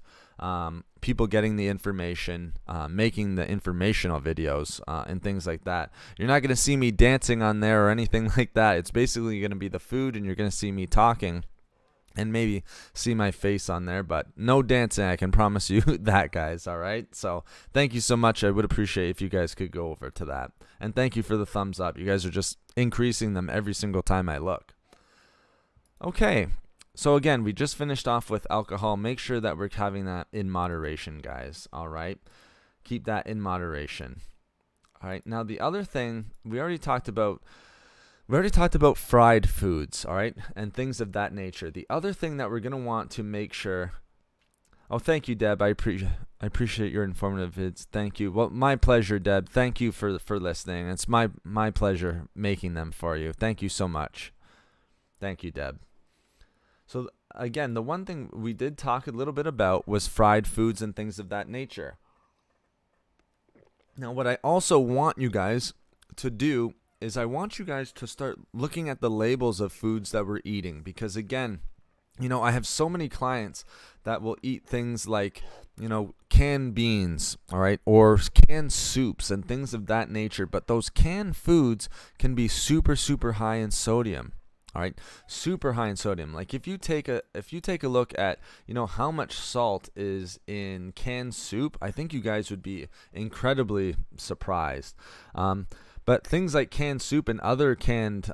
Speaker 1: People getting the information, making the informational videos, and things like that. You're not going to see me dancing on there or anything like that. It's basically going to be the food, and you're going to see me talking and maybe see my face on there, but no dancing. I can promise you that, guys. All right. So thank you so much. I would appreciate if you guys could go over to that. And thank you for the thumbs up. You guys are just increasing them every single time I look. Okay. So again, we just finished off with alcohol. Make sure that we're having that in moderation, guys. All right. Keep that in moderation. All right. Now the other thing we already talked about fried foods, all right, and things of that nature. The other thing that we're going to want to make sure. Oh, thank you, Deb. I appreciate your informative vids. Thank you. Well, my pleasure, Deb. Thank you for listening. It's my pleasure making them for you. Thank you so much. Thank you, Deb. So again, the one thing we did talk a little bit about was fried foods and things of that nature. Now, what I also want you guys to do is I want you guys to start looking at the labels of foods that we're eating, because again, I have so many clients that will eat things like, canned beans, all right, or canned soups and things of that nature, but those canned foods can be super high in sodium. All right, super high in sodium. Like if you take a look at, how much salt is in canned soup, I think you guys would be incredibly surprised. But things like canned soup and other canned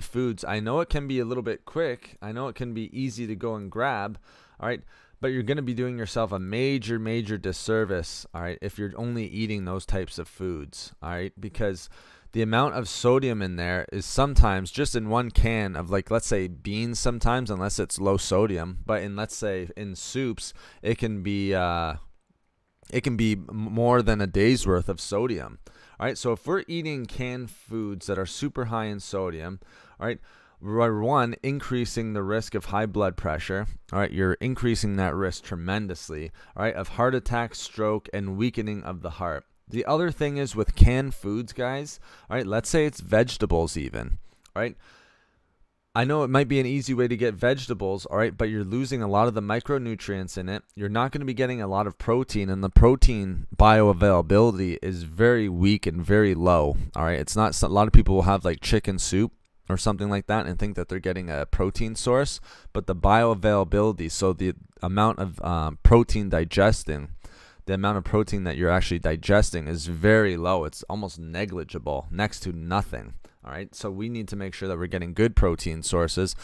Speaker 1: foods, I know it can be a little bit quick. I know it can be easy to go and grab, all right? But you're going to be doing yourself a major disservice, all right, if you're only eating those types of foods, all right? Because the amount of sodium in there is sometimes just in one can of, like, let's say beans sometimes, unless it's low sodium, but let's say in soups, it can be more than a day's worth of sodium. All right, so if we're eating canned foods that are super high in sodium, all right, we're one, increasing the risk of high blood pressure. All right, you're increasing that risk tremendously, all right, of heart attack, stroke, and weakening of the heart. The other thing is with canned foods, guys, all right, let's say it's vegetables even, all right. I know it might be an easy way to get vegetables, all right, but you're losing a lot of the micronutrients in it. You're not going to be getting a lot of protein, and the protein bioavailability is very weak and very low, all right. It's not, a lot of people will have like chicken soup or something like that and think that they're getting a protein source, but the bioavailability, so the amount of protein digesting, the amount of protein that you're actually digesting is very low. It's almost negligible, next to nothing. All right, so we need to make sure that we're getting good protein sources.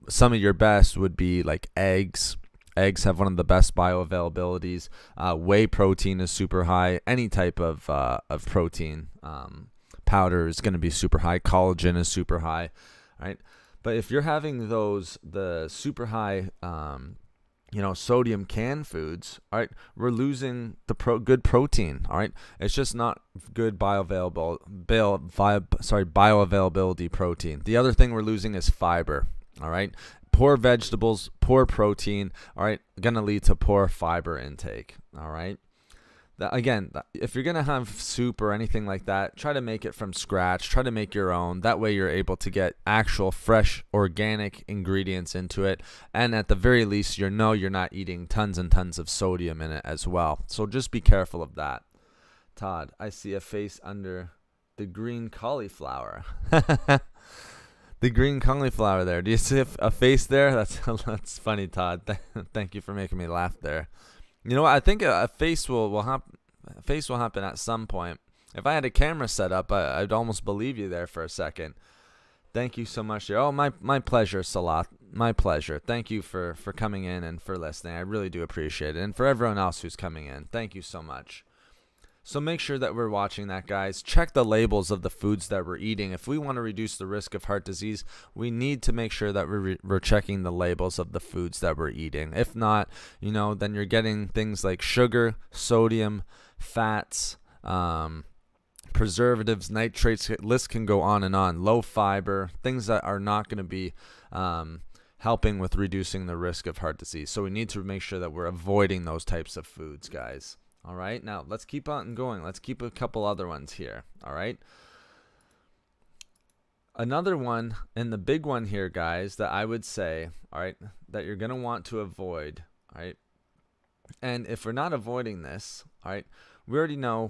Speaker 1: Some of your best would be like eggs. Eggs have one of the best bioavailabilities. Whey protein is super high. Any type of protein powder is going to be super high. Collagen is super high. All right, but if you're having the super high sodium canned foods, all right, we're losing the good protein, all right? It's just not good bioavailability protein. The other thing we're losing is fiber, all right? Poor vegetables, poor protein, all right, going to lead to poor fiber intake, all right? Again, if you're going to have soup or anything like that, try to make it from scratch. Try to make your own. That way you're able to get actual fresh organic ingredients into it. And at the very least, you're not eating tons and tons of sodium in it as well. So just be careful of that. Todd, I see a face under the green cauliflower. The green cauliflower there. Do you see a face there? That's funny, Todd. Thank you for making me laugh there. You know what? I think a face will happen at some point. If I had a camera set up, I'd almost believe you there for a second. Thank you so much. Oh, my pleasure, Salah. My pleasure. Thank you for coming in and for listening. I really do appreciate it. And for everyone else who's coming in, thank you so much. So make sure that we're watching that, guys. Check the labels of the foods that we're eating. If we want to reduce the risk of heart disease, we need to make sure that we're checking the labels of the foods that we're eating. If not, then you're getting things like sugar, sodium, fats, preservatives, nitrates. List can go on and on. Low fiber, things that are not going to be helping with reducing the risk of heart disease. So we need to make sure that we're avoiding those types of foods, guys. All right, now let's keep on going. Let's keep a couple other ones here. All right. Another one, and the big one here, guys, that I would say, all right, that you're going to want to avoid, all right. And if we're not avoiding this, all right, we already know,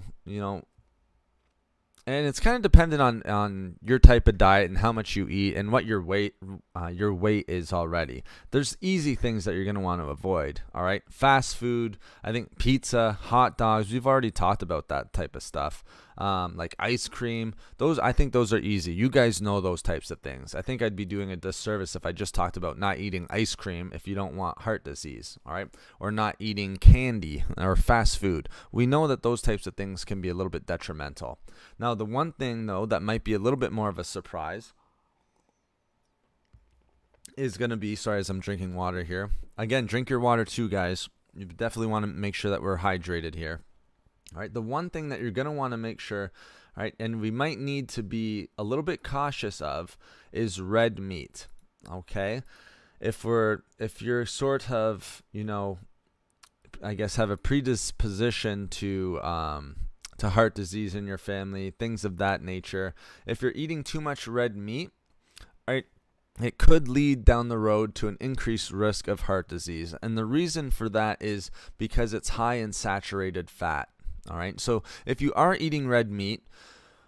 Speaker 1: and it's kind of dependent on your type of diet and how much you eat and what your weight is already. There's easy things that you're going to want to avoid, all right? Fast food, I think pizza, hot dogs, we've already talked about that type of stuff. Like ice cream, I think those are easy. You guys know those types of things. I think I'd be doing a disservice if I just talked about not eating ice cream if you don't want heart disease, all right? Or not eating candy or fast food. We know that those types of things can be a little bit detrimental. Now, the one thing, though, that might be a little bit more of a surprise is going to be, sorry, as I'm drinking water here. Again, drink your water too, guys. You definitely want to make sure that we're hydrated here. All right, the one thing that you're going to want to make sure, all right, and we might need to be a little bit cautious of is red meat, okay? If you're sort of, I guess have a predisposition to heart disease in your family, things of that nature, if you're eating too much red meat, all right, it could lead down the road to an increased risk of heart disease. And the reason for that is because it's high in saturated fat. All right. So if you are eating red meat,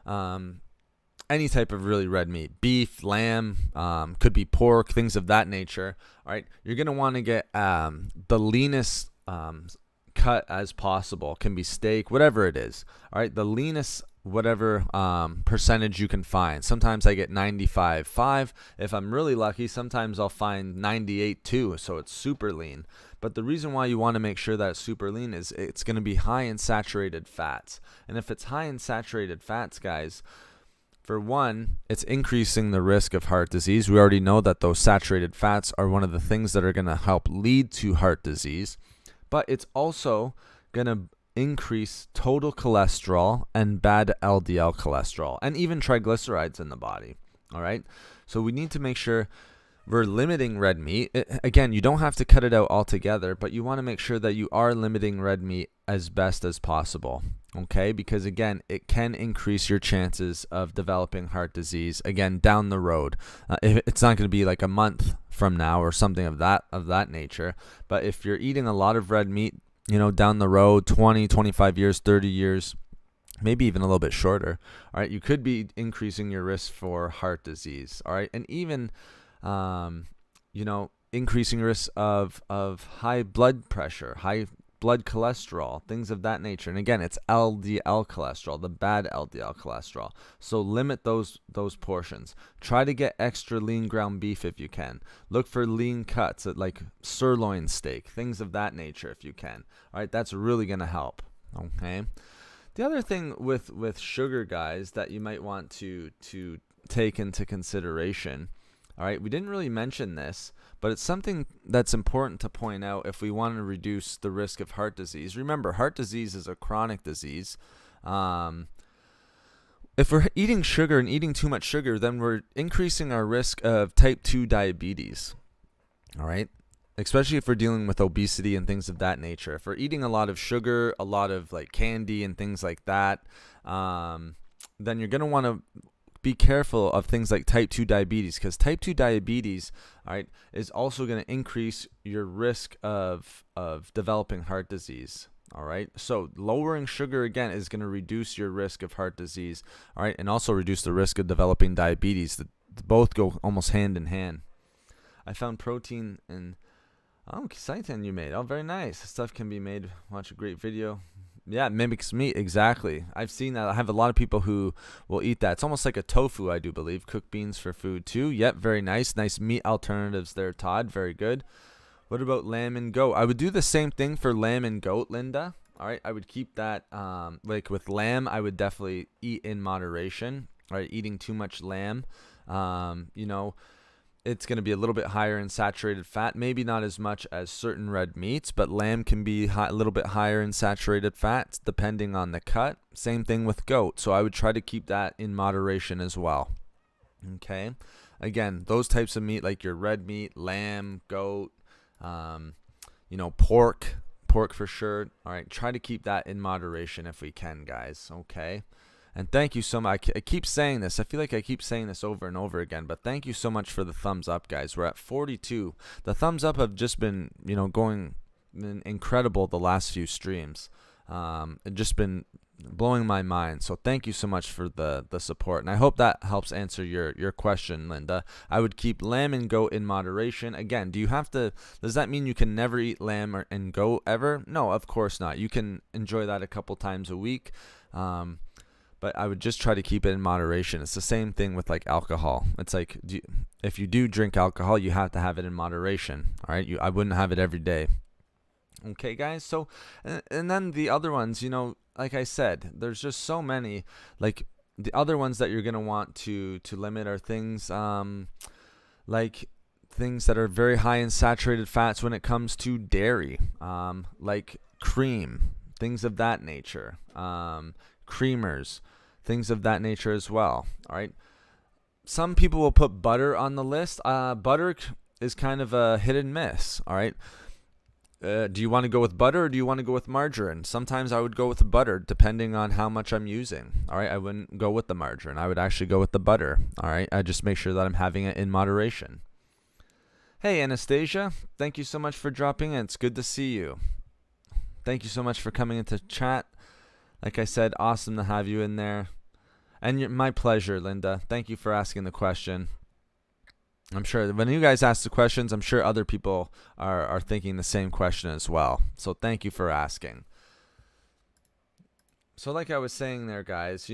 Speaker 1: any type of really red meat, beef, lamb, could be pork, things of that nature. All right. You're going to want to get the leanest cut as possible. Can be steak, whatever it is. All right. The leanest whatever percentage you can find. Sometimes I get 95.5. If I'm really lucky, sometimes I'll find 98.2, so it's super lean. But the reason why you want to make sure that it's super lean is it's going to be high in saturated fats. And if it's high in saturated fats, guys, for one, it's increasing the risk of heart disease. We already know that those saturated fats are one of the things that are going to help lead to heart disease. But it's also going to increase total cholesterol and bad LDL cholesterol and even triglycerides in the body. All right. So we need to make sure we're limiting red meat. Again, you don't have to cut it out altogether, but you want to make sure that you are limiting red meat as best as possible. Okay. Because again, it can increase your chances of developing heart disease again down the road. It's not going to be like a month from now or something of that nature. But if you're eating a lot of red meat, down the road, 20, 25 years, 30 years, maybe even a little bit shorter, all right, you could be increasing your risk for heart disease, all right, and even, increasing risk of high blood pressure, high blood cholesterol, things of that nature. And again, it's LDL cholesterol, the bad LDL cholesterol. So limit those portions. Try to get extra lean ground beef if you can. Look for lean cuts at like sirloin steak, things of that nature if you can. All right, that's really going to help. Okay. The other thing with sugar, guys, that you might want to take into consideration All right, we didn't really mention this, but it's something that's important to point out if we want to reduce the risk of heart disease. Remember, heart disease is a chronic disease. If we're eating sugar and eating too much sugar, then we're increasing our risk of type 2 diabetes. All right, especially if we're dealing with obesity and things of that nature. If we're eating a lot of sugar, a lot of like candy and things like that, then you're going to want to be careful of things like type 2 diabetes, because type 2 diabetes, all right, is also going to increase your risk of developing heart disease. All right, so lowering sugar again is going to reduce your risk of heart disease, all right, and also reduce the risk of developing diabetes. Both go almost hand in hand. I found protein in seitan you made. Oh, very nice. Stuff can be made. Watch a great video. Yeah, it mimics meat, exactly. I've seen that. I have a lot of people who will eat that. It's almost like a tofu, I do believe. Cooked beans for food too. Yep, very nice. Nice meat alternatives there, Todd. Very good. What about lamb and goat? I would do the same thing for lamb and goat, Linda. All right, I would keep that. Like with lamb, I would definitely eat in moderation. All right, eating too much lamb, it's going to be a little bit higher in saturated fat, maybe not as much as certain red meats, but lamb can be a little bit higher in saturated fats depending on the cut. Same thing with goat, so I would try to keep that in moderation as well. Okay, again, those types of meat like your red meat, lamb, goat, pork for sure. All right, try to keep that in moderation if we can, guys. Okay. And thank you so much. I keep saying this. I feel like I keep saying this over and over again, but thank you so much for the thumbs up, guys. We're at 42. The thumbs up have just been, going incredible the last few streams. It's just been blowing my mind. So thank you so much for the support. And I hope that helps answer your question, Linda. I would keep lamb and goat in moderation. Again, does that mean you can never eat lamb and goat ever? No, of course not. You can enjoy that a couple times a week. But I would just try to keep it in moderation. It's the same thing with like alcohol. It's like if you do drink alcohol, you have to have it in moderation. All right, I wouldn't have it every day. Okay, guys. So, and then the other ones, like I said, there's just so many. Like the other ones that you're gonna want to limit are things like things that are very high in saturated fats when it comes to dairy, like cream, things of that nature, creamers, things of that nature as well. All right. Some people will put butter on the list. Butter is kind of a hit and miss. All right. Do you want to go with butter or do you want to go with margarine? Sometimes I would go with the butter depending on how much I'm using. All right. I wouldn't go with the margarine. I would actually go with the butter. All right. I just make sure that I'm having it in moderation. Hey, Anastasia. Thank you so much for dropping in. It's good to see you. Thank you so much for coming into chat. Like I said, awesome to have you in there. And my pleasure, Linda. Thank you for asking the question. I'm sure when you guys ask the questions, I'm sure other people are thinking the same question as well. So thank you for asking. So like I was saying there, guys,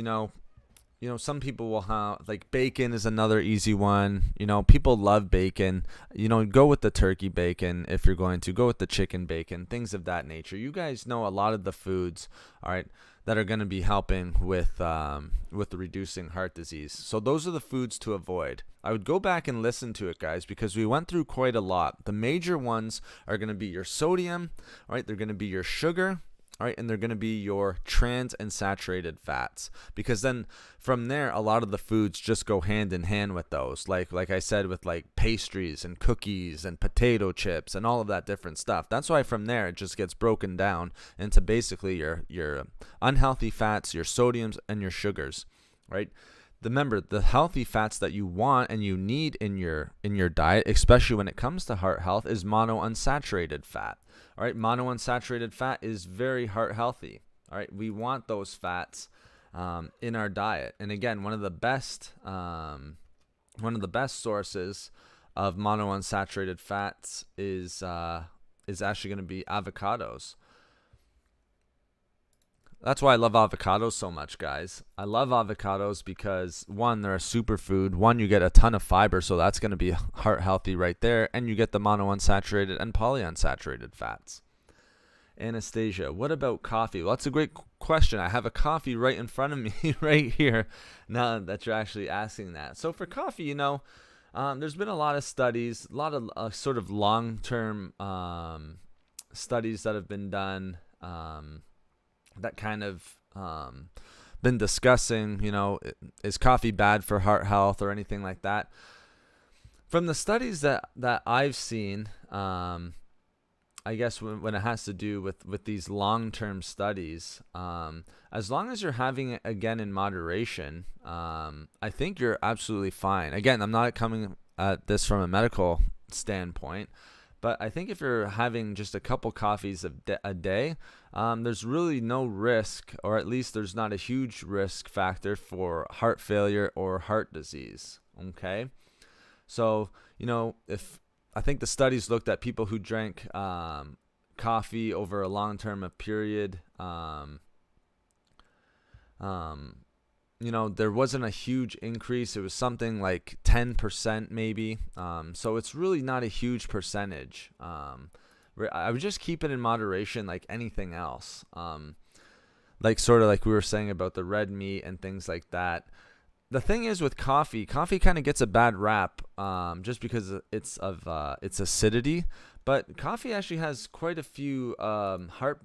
Speaker 1: some people will have, like, bacon is another easy one. People love bacon. Go with the turkey bacon if you're going to. Go with the chicken bacon, things of that nature. You guys know a lot of the foods, all right, that are going to be helping with the reducing heart disease. So those are the foods to avoid. I would go back and listen to it, guys, because we went through quite a lot. The major ones are going to be your sodium, all right? They're going to be your sugar, all right, and they're going to be your trans and saturated fats, because then from there, a lot of the foods just go hand in hand with those. Like I said, with like pastries and cookies and potato chips and all of that different stuff. That's why from there, it just gets broken down into basically your unhealthy fats, your sodiums, and your sugars, right? Remember, the healthy fats that you want and you need in your diet, especially when it comes to heart health, is monounsaturated fat. All right, monounsaturated fat is very heart healthy. All right, we want those fats in our diet. And again, one of the best sources of monounsaturated fats is actually going to be avocados. That's why I love avocados so much, guys. I love avocados because, one, they're a superfood. One, you get a ton of fiber, so that's going to be heart healthy right there. And you get the monounsaturated and polyunsaturated fats. Anastasia, what about coffee? Well, that's a great question. I have a coffee right in front of me right here now that you're actually asking that. So for coffee, There's been a lot of studies, a lot of sort of long-term studies that have been done, that kind of been discussing, is coffee bad for heart health or anything like that. From the studies that I've seen, I guess when it has to do with these long-term studies, as long as you're having it again in moderation, I think you're absolutely fine. Again, I'm not coming at this from a medical standpoint, but I think if you're having just a couple coffees a day, there's really no risk, or at least there's not a huge risk factor for heart failure or heart disease. Okay, so if I think the studies looked at people who drank coffee over a long-term period. There wasn't a huge increase. It was something like 10% maybe. So it's really not a huge percentage. I would just keep it in moderation like anything else. Like sort of like we were saying about the red meat and things like that. The thing is with coffee kind of gets a bad rap just because it's of its acidity. But coffee actually has quite a few heart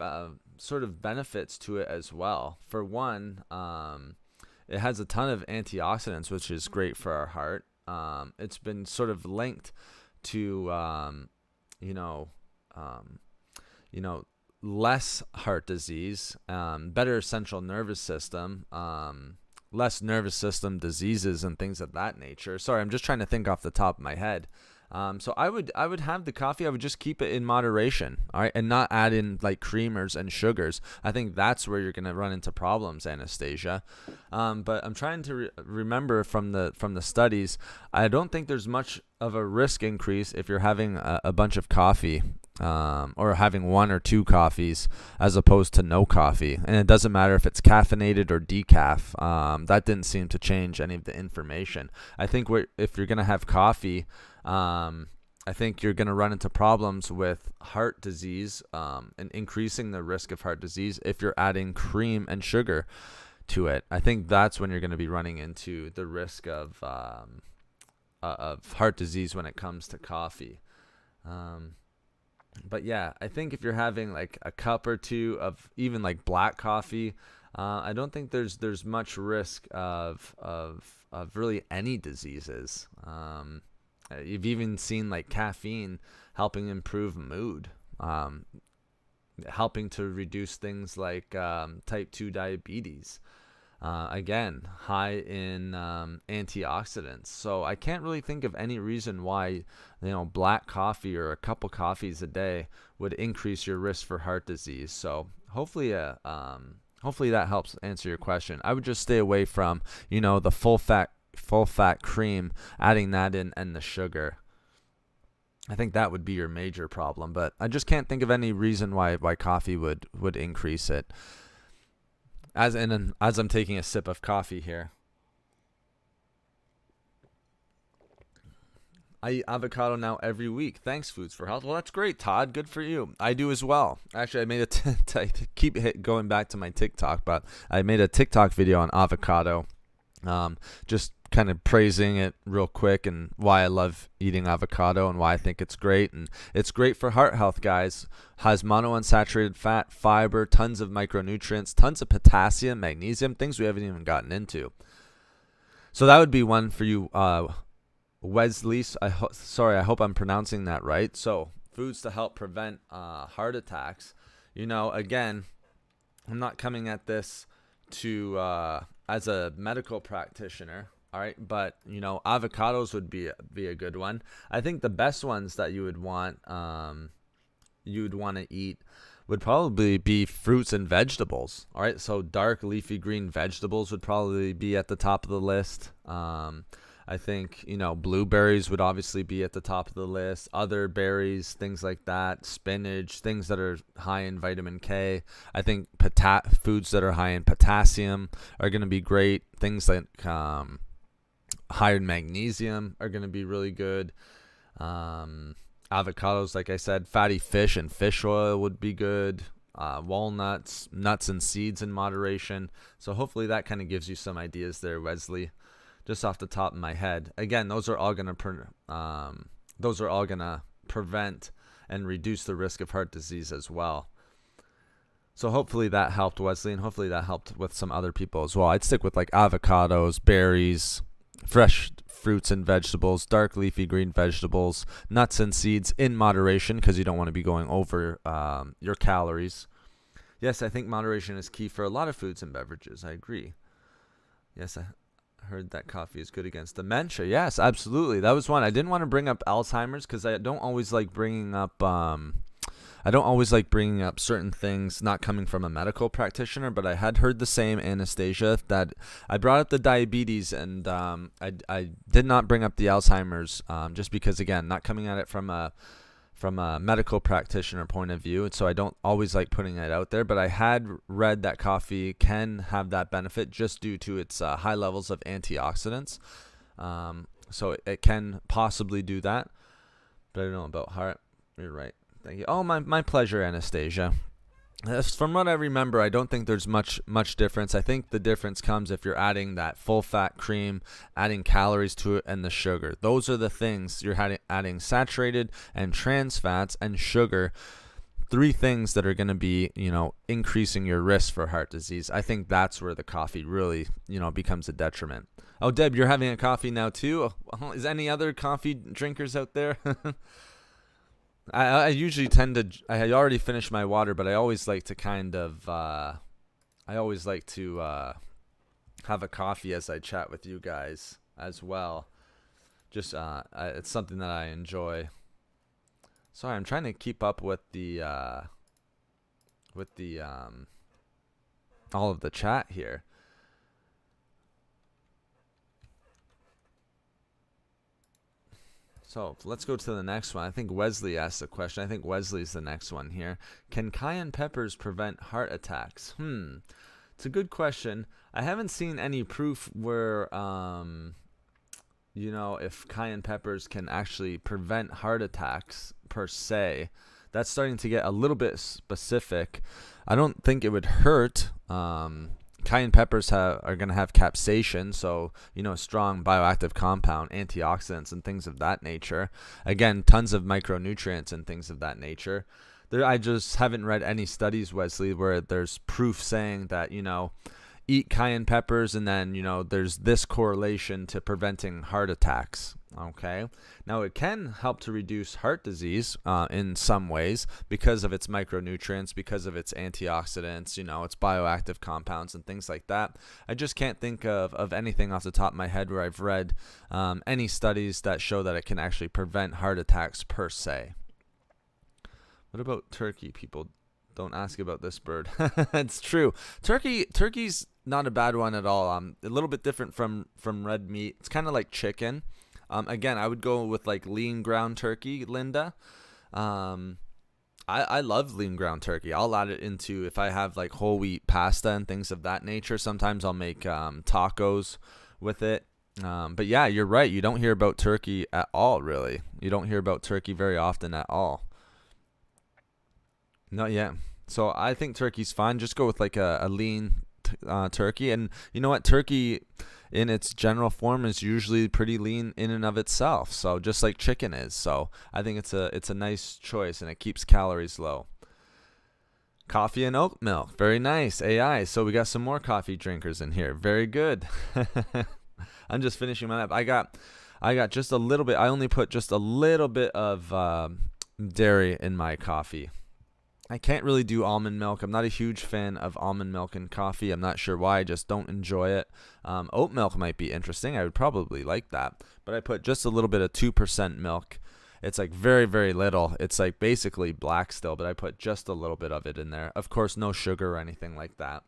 Speaker 1: sort of benefits to it as well. For one, it has a ton of antioxidants, which is great for our heart. It's been sort of linked to, less heart disease, better central nervous system, less nervous system diseases and things of that nature. Sorry, I'm just trying to think off the top of my head. So I would have the coffee. I would just keep it in moderation, all right, and not add in like creamers and sugars. I think that's where you're gonna run into problems, Anastasia. But I'm trying to remember from the studies. I don't think there's much of a risk increase if you're having a bunch of coffee, or having one or two coffees as opposed to no coffee. And it doesn't matter if it's caffeinated or decaf. That didn't seem to change any of the information. I think if you're gonna have coffee, I think you're going to run into problems with heart disease, and increasing the risk of heart disease if you're adding cream and sugar to it. I think that's when you're going to be running into the risk of heart disease when it comes to coffee. But yeah, I think if you're having like a cup or two of even like black coffee, I don't think there's much risk of really any diseases. You've even seen like caffeine helping improve mood, helping to reduce things like type 2 diabetes. Again, high in antioxidants. So I can't really think of any reason why black coffee or a couple coffees a day would increase your risk for heart disease. So hopefully that helps answer your question. I would just stay away from the full fat cream, adding that in, and the sugar. I think that would be your major problem, but I just can't think of any reason why coffee would increase it. As I'm taking a sip of coffee here, I eat avocado now every week. Thanks, Foods for Health. Well, that's great, Todd. Good for you. I do as well. Actually, I made keep going back to my TikTok, but I made a TikTok video on avocado. Just kind of praising it real quick and why I love eating avocado and why I think it's great. And it's great for heart health, guys. Has monounsaturated fat, fiber, tons of micronutrients, tons of potassium, magnesium, things we haven't even gotten into. So that would be one for you, Wesley. I hope I'm pronouncing that right. So foods to help prevent heart attacks. Again, I'm not coming at this to as a medical practitioner, all right, but avocados would be a good one. I think the best ones that you would want to eat would probably be fruits and vegetables. All right, so dark leafy green vegetables would probably be at the top of the list. I think blueberries would obviously be at the top of the list. Other berries, things like that, spinach, things that are high in vitamin K. I think foods that are high in potassium are going to be great. Things like high in magnesium are going to be really good. Avocados, like I said, fatty fish and fish oil would be good. Walnuts, nuts and seeds in moderation. So hopefully that kind of gives you some ideas there, Wesley. just off the top of my head. Again, those are all gonna prevent and reduce the risk of heart disease as well. So hopefully that helped, Wesley, and hopefully that helped with some other people as well. I'd stick with like avocados, berries, fresh fruits and vegetables, dark leafy green vegetables, nuts and seeds in moderation, because you don't want to be going over your calories. Yes, I think moderation is key for a lot of foods and beverages. I agree. Yes, I heard that coffee is good against dementia. Yes, absolutely. That was one. I didn't want to bring up Alzheimer's because I don't always like bringing up certain things not coming from a medical practitioner, but I had heard the same, Anastasia, that I brought up the diabetes, and I did not bring up the Alzheimer's, just because, again, not coming at it from a medical practitioner point of view, and so I don't always like putting it out there, but I had read that coffee can have that benefit just due to its high levels of antioxidants. So it can possibly do that, but I don't know about heart. You're right. Thank you. Oh, my pleasure, Anastasia. From what I remember, I don't think there's much difference. I think the difference comes if you're adding that full fat cream, adding calories to it, and the sugar. Those are the things you're adding: saturated and trans fats and sugar. 3 things that are going to be, increasing your risk for heart disease. I think that's where the coffee really, becomes a detriment. Oh, Deb, you're having a coffee now too? Is any other coffee drinkers out there? I usually tend to, I had already finished my water, but I always like to have a coffee as I chat with you guys as well. Just, it's something that I enjoy. Sorry, I'm trying to keep up with the all of the chat here. So let's go to the next one. I think Wesley asked the question. I think Wesley's the next one here. Can cayenne peppers prevent heart attacks? It's a good question. I haven't seen any proof where, if cayenne peppers can actually prevent heart attacks per se. That's starting to get a little bit specific. I don't think it would hurt. Cayenne peppers are going to have capsaicin, so, a strong bioactive compound, antioxidants, and things of that nature. Again, tons of micronutrients and things of that nature. I just haven't read any studies, Wesley, where there's proof saying that, eat cayenne peppers and then, there's this correlation to preventing heart attacks. Okay. Now, it can help to reduce heart disease in some ways because of its micronutrients, because of its antioxidants, its bioactive compounds and things like that. I just can't think of anything off the top of my head where I've read any studies that show that it can actually prevent heart attacks per se. What about turkey? People don't ask about this bird. It's true. Turkey's not a bad one at all. A little bit different from red meat. It's kind of like chicken. Again, I would go with like lean ground turkey, Linda. I love lean ground turkey. I'll add it into, if I have like whole wheat pasta and things of that nature. Sometimes I'll make tacos with it. But yeah, you're right. You don't hear about turkey at all, really. You don't hear about turkey very often at all. No, yeah. So I think turkey's fine. Just go with like a lean turkey. And you know what? Turkey in its general form is usually pretty lean in and of itself. So just like chicken is. So I think it's a nice choice, and it keeps calories low. Coffee and oat milk. Very nice. AI. So we got some more coffee drinkers in here. Very good. I'm just finishing my lap. I got just a little bit. I only put just a little bit of dairy in my coffee. I can't really do almond milk. I'm not a huge fan of almond milk in coffee. I'm not sure why. I just don't enjoy it. Oat milk might be interesting. I would probably like that. But I put just a little bit of 2% milk. It's like very, very little. It's like basically black still, but I put just a little bit of it in there. Of course, no sugar or anything like that.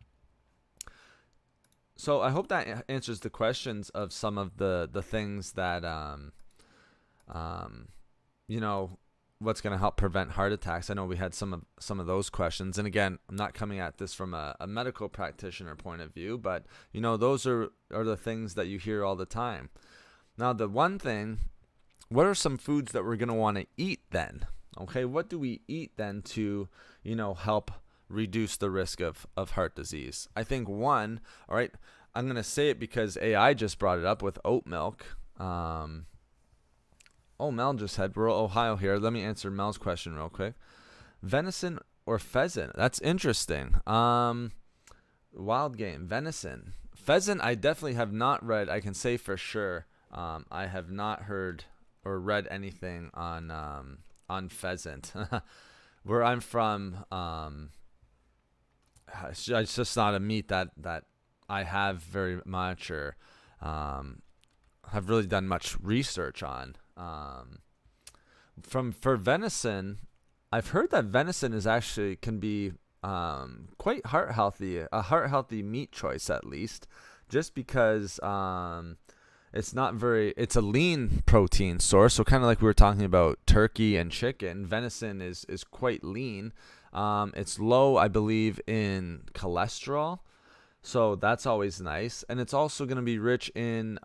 Speaker 1: So I hope that answers the questions of some of the things that, what's going to help prevent heart attacks. I know we had some of those questions, and again, I'm not coming at this from a medical practitioner point of view, but those are the things that you hear all the time. Now, the one thing, what are some foods that we're going to want to eat then? Okay, what do we eat then to help reduce the risk of heart disease? I think one, all right, I'm going to say it because AI just brought it up with oat milk. Mel just said, rural Ohio here. Let me answer Mel's question real quick. Venison or pheasant? That's interesting. Wild game, venison. Pheasant, I definitely have not read. I can say for sure. I have not heard or read anything on pheasant. Where I'm from, it's just not a meat that I have very much or have really done much research on. For venison, I've heard that venison is actually can be quite heart healthy, a heart healthy meat choice at least, just because it's a lean protein source. So kind of like we were talking about turkey and chicken, venison is quite lean. It's low, I believe, in cholesterol. So that's always nice. And it's also going to be rich in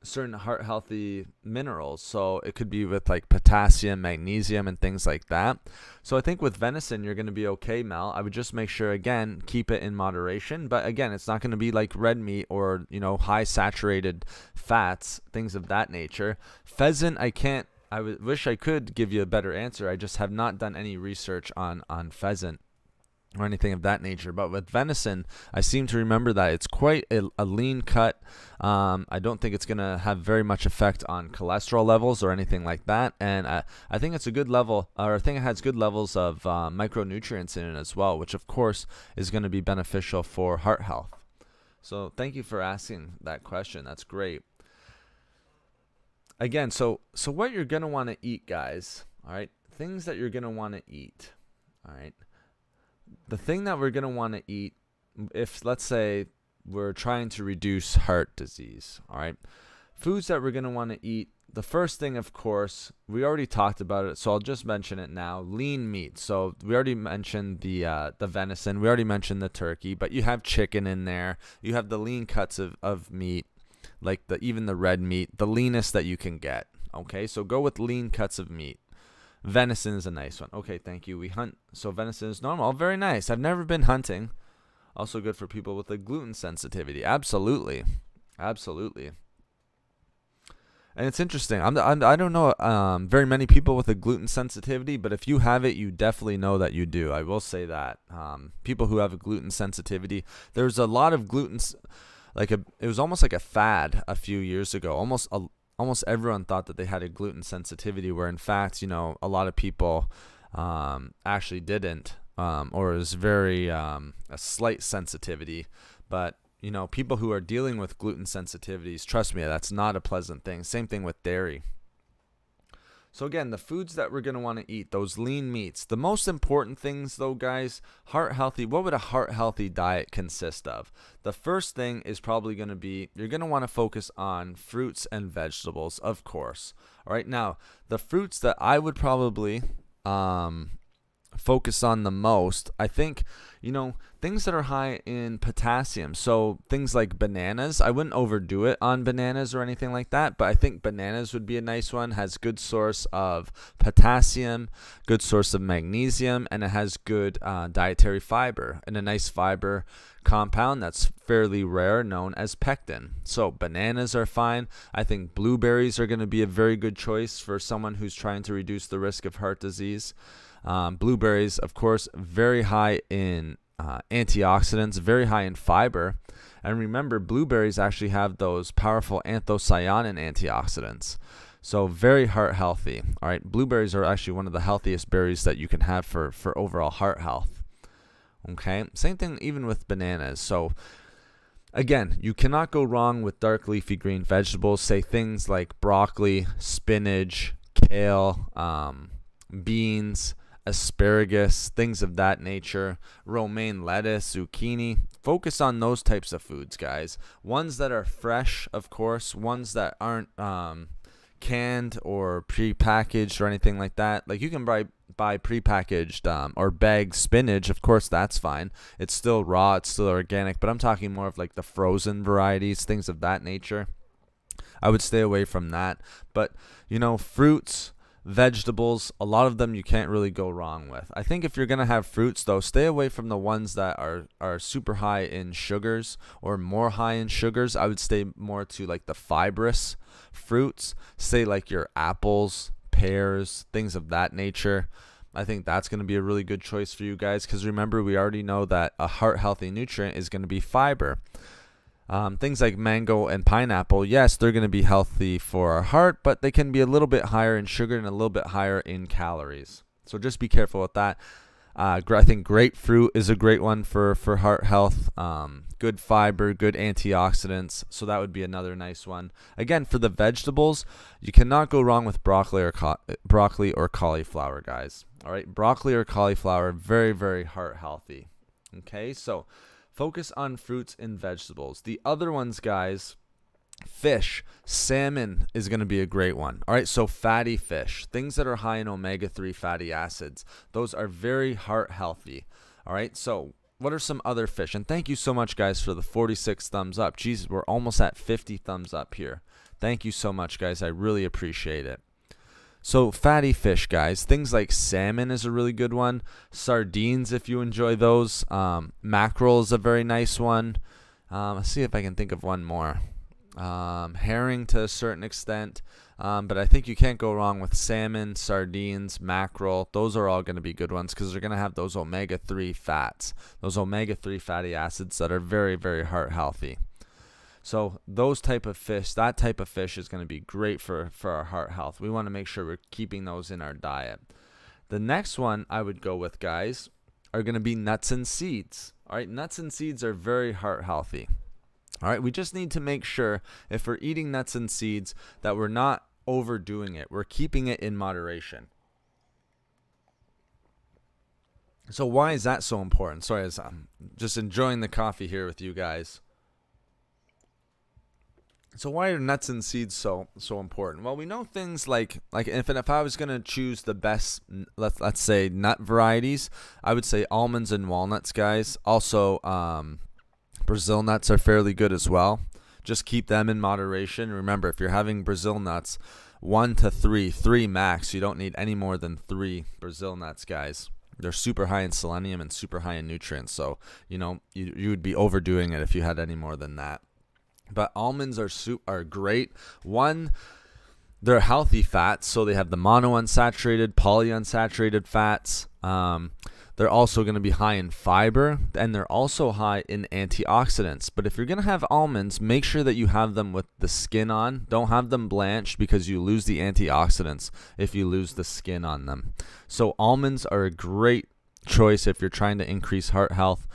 Speaker 1: certain heart healthy minerals. So it could be with like potassium, magnesium, and things like that. So I think with venison, you're going to be okay, Mel. I would just make sure, again, keep it in moderation. But again, it's not going to be like red meat or, high saturated fats, things of that nature. Pheasant, I wish I could give you a better answer. I just have not done any research on pheasant or anything of that nature. But with venison, I seem to remember that it's quite a lean cut. I don't think it's going to have very much effect on cholesterol levels or anything like that. And I think it's a good level, or I think it has good levels of micronutrients in it as well, which of course is going to be beneficial for heart health. So thank you for asking that question. That's great. Again, so what you're going to want to eat, guys, all right, things that you're going to want to eat, all right. The thing that we're going to want to eat, if let's say we're trying to reduce heart disease, all right, foods that we're going to want to eat, the first thing, of course, we already talked about it, so I'll just mention it now, lean meat. So we already mentioned the venison, we already mentioned the turkey, but you have chicken in there, you have the lean cuts of meat, like even the red meat, the leanest that you can get, okay? So go with lean cuts of meat. Venison is a nice one. Okay, thank you. We hunt, so venison is normal. Very nice. I've never been hunting. Also good for people with a gluten sensitivity. Absolutely. And it's interesting. I don't know very many people with a gluten sensitivity, but if you have it, you definitely know that you do. I will say that. People who have a gluten sensitivity, there's a lot of gluten, it was almost like a fad a few years ago. Almost everyone thought that they had a gluten sensitivity, where in fact, a lot of people actually didn't, or it was very a slight sensitivity. But people who are dealing with gluten sensitivities, trust me, that's not a pleasant thing. Same thing with dairy. So again, the foods that we're going to want to eat, those lean meats. The most important things though, guys, heart healthy. What would a heart healthy diet consist of? The first thing is probably going to be, you're going to want to focus on fruits and vegetables, of course. All right. Now, the fruits that I would probably focus on the most, I think, things that are high in potassium. So things like bananas, I wouldn't overdo it on bananas or anything like that, but I think bananas would be a nice one. Has good source of potassium, good source of magnesium, and it has good dietary fiber and a nice fiber compound that's fairly rare known as pectin. So bananas are fine. I think blueberries are going to be a very good choice for someone who's trying to reduce the risk of heart disease. Blueberries, of course, very high in antioxidants, very high in fiber. And remember, blueberries actually have those powerful anthocyanin antioxidants. So very heart healthy. All right, blueberries are actually one of the healthiest berries that you can have for overall heart health. Okay, same thing even with bananas. So again, you cannot go wrong with dark leafy green vegetables. Say things like broccoli, spinach, kale, beans, asparagus, things of that nature, romaine lettuce, zucchini. Focus on those types of foods, guys. Ones that are fresh, of course. Ones that aren't canned or pre-packaged or anything like that. Like you can buy pre-packaged or bagged spinach. Of course, that's fine. It's still raw. It's still organic. But I'm talking more of like the frozen varieties, things of that nature. I would stay away from that. But, fruits, Vegetables, a lot of them you can't really go wrong with. I think if you're going to have fruits, though, stay away from the ones that are super high in sugars or more high in sugars. I would stay more to like the fibrous fruits, say like your apples, pears, things of that nature. I think that's going to be a really good choice for you guys, because remember, we already know that a heart healthy nutrient is going to be fiber. Things like mango and pineapple, yes, they're going to be healthy for our heart, but they can be a little bit higher in sugar and a little bit higher in calories. So just be careful with that. I think grapefruit is a great one for heart health. Good fiber, good antioxidants. So that would be another nice one. Again, for the vegetables, you cannot go wrong with broccoli or cauliflower, guys. All right, broccoli or cauliflower, very, very heart healthy. Okay, so focus on fruits and vegetables. The other ones, guys, fish, salmon is going to be a great one. All right, so fatty fish, things that are high in omega-3 fatty acids, those are very heart healthy. All right, so what are some other fish? And thank you so much, guys, for the 46 thumbs up. Jesus, we're almost at 50 thumbs up here. Thank you so much, guys. I really appreciate it. So fatty fish, guys, things like salmon is a really good one. Sardines, if you enjoy those. Mackerel is a very nice one. Let's see if I can think of one more. Herring to a certain extent. But I think you can't go wrong with salmon, sardines, mackerel. Those are all going to be good ones because they're going to have those omega-3 fats, those omega-3 fatty acids that are very, very heart healthy. So those type of fish, that type of fish is going to be great for our heart health. We want to make sure we're keeping those in our diet. The next one I would go with, guys, are going to be nuts and seeds. All right, nuts and seeds are very heart healthy. All right, we just need to make sure if we're eating nuts and seeds that we're not overdoing it. We're keeping it in moderation. So why is that so important? Sorry, I'm just enjoying the coffee here with you guys. So why are nuts and seeds so important? Well, we know things like if I was going to choose the best, let's say nut varieties, I would say almonds and walnuts, guys. Also, Brazil nuts are fairly good as well. Just keep them in moderation. Remember, if you're having Brazil nuts, 1 to 3 max. You don't need any more than 3 Brazil nuts, guys. They're super high in selenium and super high in nutrients. So, you would be overdoing it if you had any more than that. But almonds are great. One, they're healthy fats, so they have the monounsaturated, polyunsaturated fats. They're also going to be high in fiber, and they're also high in antioxidants. But if you're going to have almonds, make sure that you have them with the skin on. Don't have them blanched because you lose the antioxidants if you lose the skin on them. So almonds are a great choice if you're trying to increase heart health.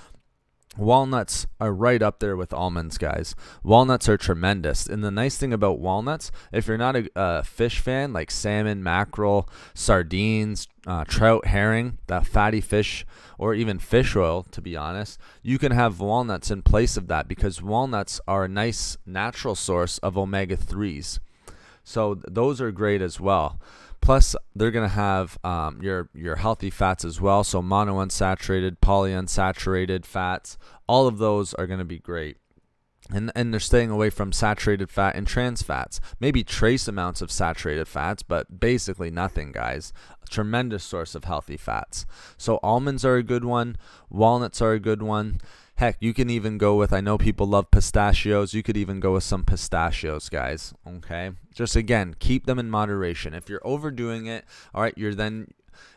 Speaker 1: Walnuts are right up there with almonds, guys. Walnuts are tremendous. And the nice thing about walnuts, if you're not a fish fan, like salmon, mackerel, sardines, trout, herring, that fatty fish, or even fish oil, to be honest, you can have walnuts in place of that because walnuts are a nice natural source of omega-3s. So those are great as well. Plus, they're going to have your healthy fats as well. So monounsaturated, polyunsaturated fats, all of those are going to be great. And they're staying away from saturated fat and trans fats. Maybe trace amounts of saturated fats, but basically nothing, guys. A tremendous source of healthy fats. So almonds are a good one. Walnuts are a good one. Heck, you can even go with, I know people love pistachios. You could even go with some pistachios, guys. Okay? Just again, keep them in moderation. If you're overdoing it, all right,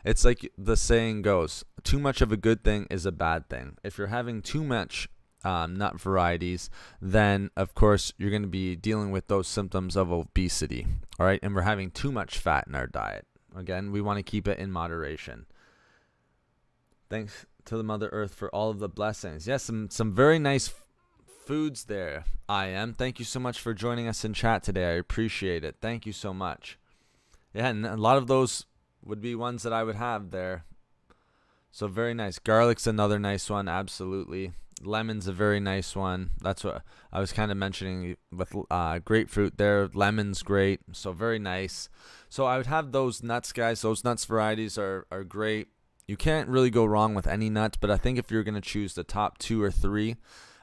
Speaker 1: it's like the saying goes, too much of a good thing is a bad thing. If you're having too much nut varieties, then of course you're going to be dealing with those symptoms of obesity. All right? And we're having too much fat in our diet. Again, we want to keep it in moderation. Thanks to the Mother Earth for all of the blessings. Yes, some very nice foods there. Thank you so much for joining us in chat today. I appreciate it. Thank you so much. Yeah, and a lot of those would be ones that I would have there. So very nice. Garlic's another nice one, absolutely. Lemon's a very nice one. That's what I was kind of mentioning with grapefruit there. Lemon's great, so very nice. So I would have those nuts, guys. Those nuts varieties are great. You can't really go wrong with any nuts, but I think if you're going to choose the top 2 or 3,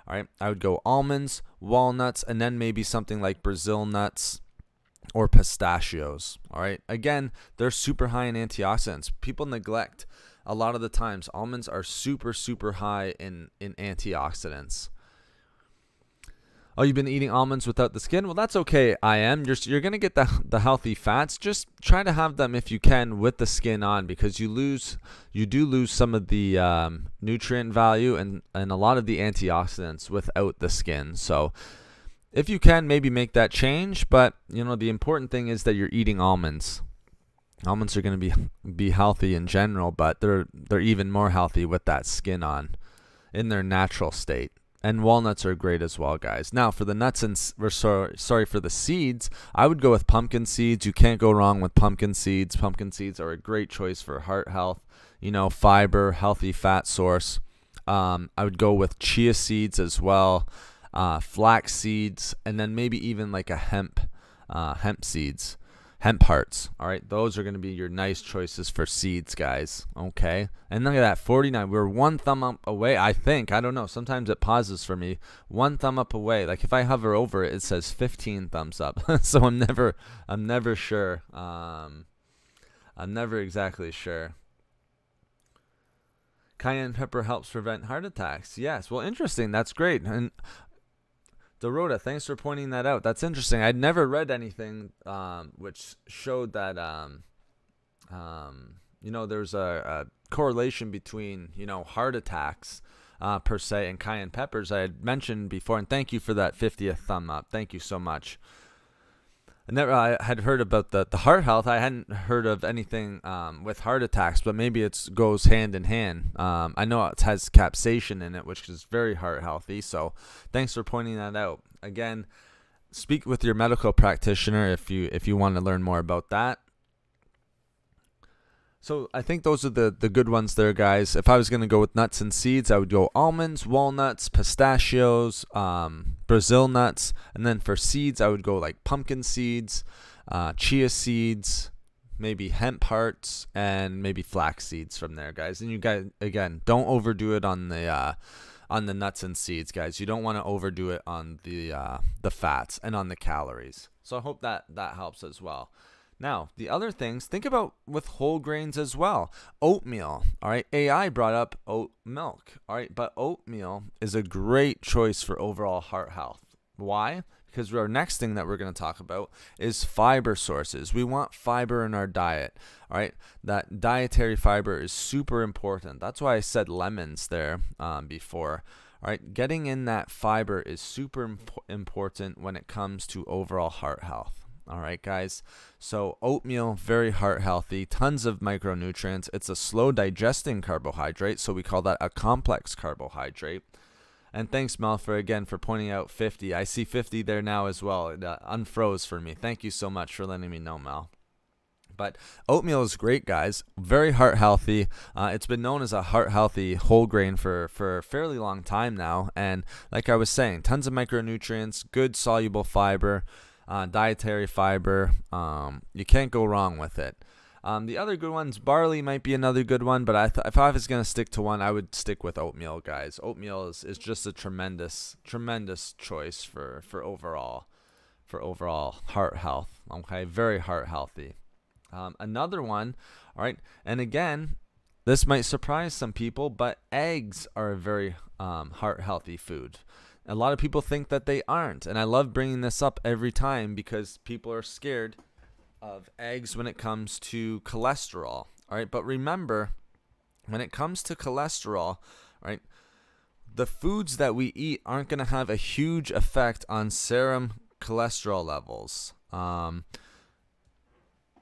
Speaker 1: all right, I would go almonds, walnuts, and then maybe something like Brazil nuts, or pistachios. All right. Again, they're super high in antioxidants. People neglect a lot of the times almonds are super, super high in antioxidants. Oh, you've been eating almonds without the skin? Well, that's okay. I am. You're going to get the healthy fats. Just try to have them if you can with the skin on, because you do lose some of the nutrient value and a lot of the antioxidants without the skin. So if you can, maybe make that change. But the important thing is that you're eating almonds. Almonds are going to be healthy in general, but they're even more healthy with that skin on in their natural state. And walnuts are great as well, guys. Now, for the nuts and for the seeds, I would go with pumpkin seeds. You can't go wrong with pumpkin seeds. Pumpkin seeds are a great choice for heart health. Fiber, healthy fat source. I would go with chia seeds as well, flax seeds, and then maybe even like a hemp seeds. Hemp hearts. All right, those are going to be your nice choices for seeds, guys. Okay, and look at that, 49. We're one thumb up away, I think. I don't know. Sometimes it pauses for me. One thumb up away. Like if I hover over it, it says 15 thumbs up. So I'm never sure. I'm never exactly sure. Cayenne pepper helps prevent heart attacks. Yes. Well, interesting. That's great. And Dorota, thanks for pointing that out. That's interesting. I'd never read anything which showed that there's a correlation between heart attacks per se and cayenne peppers. I had mentioned before, and thank you for that 50th thumb up. Thank you so much. I had heard about the heart health. I hadn't heard of anything with heart attacks, but maybe it goes hand in hand. I know it has capsaicin in it, which is very heart healthy. So thanks for pointing that out. Again, speak with your medical practitioner if you want to learn more about that. So I think those are the good ones there, guys. If I was going to go with nuts and seeds, I would go almonds, walnuts, pistachios, Brazil nuts. And then for seeds, I would go like pumpkin seeds, chia seeds, maybe hemp hearts, and maybe flax seeds from there, guys. And you guys, again, don't overdo it on the nuts and seeds, guys. You don't want to overdo it on the fats and on the calories. So I hope that helps as well. Now, the other things, think about with whole grains as well. Oatmeal, all right? AI brought up oat milk, all right? But oatmeal is a great choice for overall heart health. Why? Because our next thing that we're going to talk about is fiber sources. We want fiber in our diet, all right? That dietary fiber is super important. That's why I said lemons there before. All right, getting in that fiber is super important when it comes to overall heart health. All right, guys. So oatmeal, very heart healthy, tons of micronutrients. It's a slow digesting carbohydrate, so we call that a complex carbohydrate. And thanks, Mel, for pointing out 50. I see 50 there now as well. It unfroze for me. Thank you so much for letting me know, Mel. But oatmeal is great, guys. Very heart healthy. It's been known as a heart healthy whole grain for a fairly long time now. And like I was saying, tons of micronutrients, good soluble fiber. Dietary fiber, you can't go wrong with it. The other good ones, barley might be another good one, but if I was going to stick to one, I would stick with oatmeal, guys. Oatmeal is just a tremendous choice for overall heart health. Okay, very heart healthy. Another one, all right, and again, this might surprise some people, but eggs are a very heart healthy food. A lot of people think that they aren't, and I love bringing this up every time because people are scared of eggs when it comes to cholesterol. All right, but remember, when it comes to cholesterol, all right, the foods that we eat aren't going to have a huge effect on serum cholesterol levels.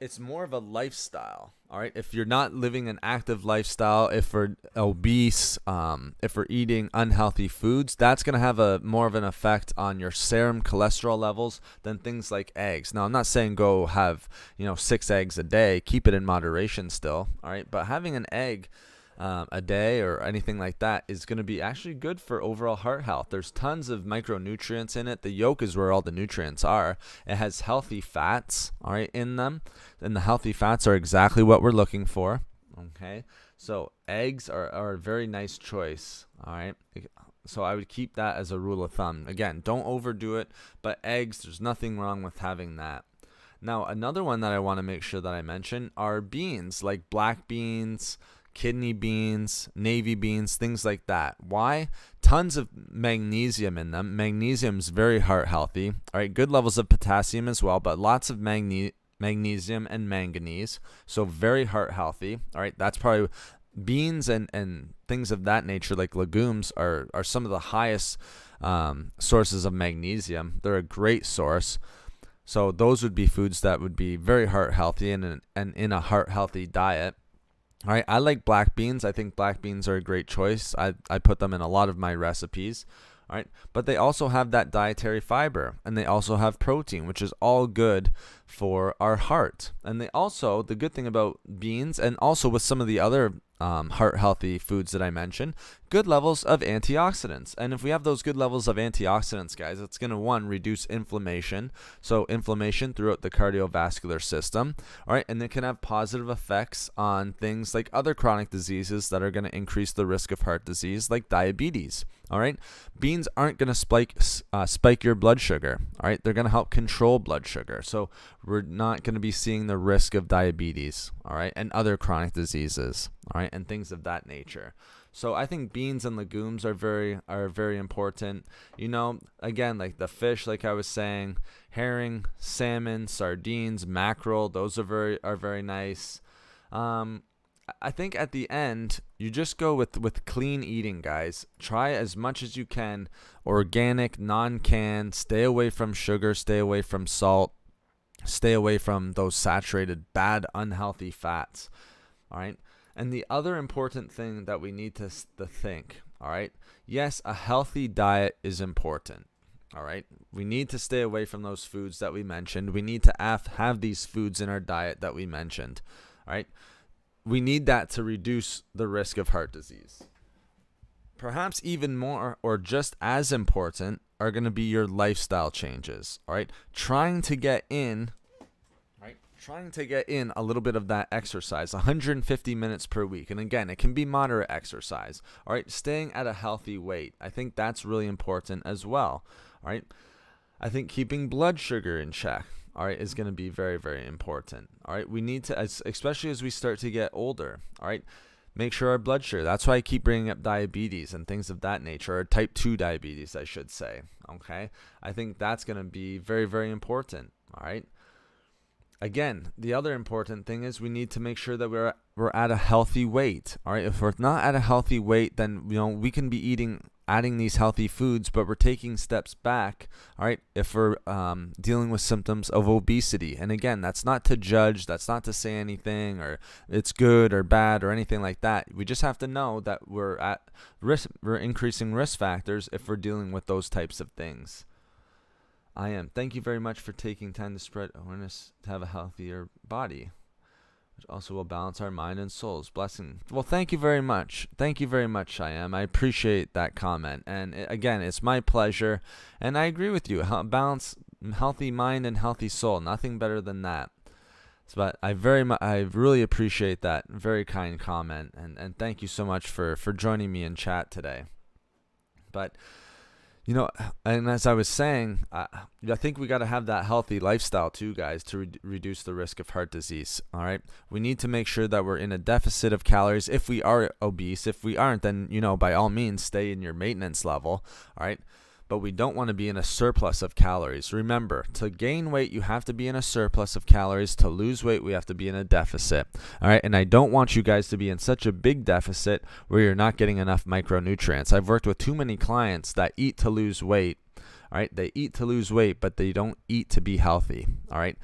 Speaker 1: It's more of a lifestyle. All right, if you're not living an active lifestyle, if we're obese, if we're eating unhealthy foods, that's going to have more of an effect on your serum cholesterol levels than things like eggs. Now, I'm not saying go have 6 eggs a day. Keep it in moderation still. All right, but having an egg a day or anything like that is going to be actually good for overall heart health. There's tons of micronutrients in it. The yolk is where all the nutrients are. It has healthy fats, all right, in them, and the healthy fats are exactly what we're looking for. Okay, so eggs are a very nice choice. All right, so I would keep that as a rule of thumb. Again, don't overdo it, but eggs, there's nothing wrong with having that. Now, another one that I want to make sure that I mention are beans, like black beans, kidney beans, navy beans, things like that. Why? Tons of magnesium in them. Magnesium is very heart healthy. All right, good levels of potassium as well, but lots of magnesium and manganese. So very heart healthy. All right, that's probably beans and things of that nature, like legumes, are some of the highest sources of magnesium. They're a great source. So those would be foods that would be very heart healthy and in a heart healthy diet. All right, I like black beans. I think black beans are a great choice. I put them in a lot of my recipes. All right, but they also have that dietary fiber, and they also have protein, which is all good for our heart. And they also, the good thing about beans, and also with some of the other heart healthy foods that I mentioned, good levels of antioxidants. And if we have those good levels of antioxidants, guys, it's going to, one, reduce inflammation. So inflammation throughout the cardiovascular system. All right, and it can have positive effects on things like other chronic diseases that are going to increase the risk of heart disease, like diabetes. All right, beans aren't going to spike your blood sugar. All right, they're going to help control blood sugar. So we're not going to be seeing the risk of diabetes, all right, and other chronic diseases, all right, and things of that nature. So I think beans and legumes are very important. You know, again, like the fish, like I was saying, herring, salmon, sardines, mackerel, those are very nice. I think at the end, you just go with clean eating, guys. Try as much as you can, organic, non-canned, stay away from sugar, stay away from salt, stay away from those saturated, bad, unhealthy fats, all right? And the other important thing that we need to think, all right? Yes, a healthy diet is important, all right? We need to stay away from those foods that we mentioned. We need to have these foods in our diet that we mentioned, all right? We need that to reduce the risk of heart disease. Perhaps even more or just as important are going to be your lifestyle changes, all right? Trying to get in a little bit of that exercise, 150 minutes per week. And again, it can be moderate exercise, all right? Staying at a healthy weight. I think that's really important as well, all right? I think keeping blood sugar in check, all right, is going to be very, very important. All right, we need to, especially as we start to get older, all right, make sure our blood sugar, that's why I keep bringing up diabetes and things of that nature, or type 2 diabetes, I should say, okay? I think that's going to be very, very important, all right? Again, the other important thing is we need to make sure that we're at a healthy weight, all right? If we're not at a healthy weight, then, you know, we can be adding these healthy foods, but we're taking steps back, all right, if we're dealing with symptoms of obesity. And again, that's not to judge, that's not to say anything, or it's good or bad or anything like that. We just have to know that we're at risk, we're increasing risk factors if we're dealing with those types of things. I am. Thank you very much for taking time to spread awareness to have a healthier body, which also will balance our mind and souls. Blessing. Well, thank you very much. Thank you very much, I am. I appreciate that comment. And again, it's my pleasure. And I agree with you. Balance, healthy mind and healthy soul. Nothing better than that. But I really appreciate that very kind comment. And thank you so much for joining me in chat today. But you know, and as I was saying, I think we got to have that healthy lifestyle too, guys, to reduce the risk of heart disease. All right. We need to make sure that we're in a deficit of calories if we are obese. If we aren't, then, you know, by all means, stay in your maintenance level. All right. But we don't want to be in a surplus of calories. Remember, to gain weight, you have to be in a surplus of calories. To lose weight, we have to be in a deficit. All right. And I don't want you guys to be in such a big deficit where you're not getting enough micronutrients. I've worked with too many clients that eat to lose weight. All right. They eat to lose weight, but they don't eat to be healthy. All right.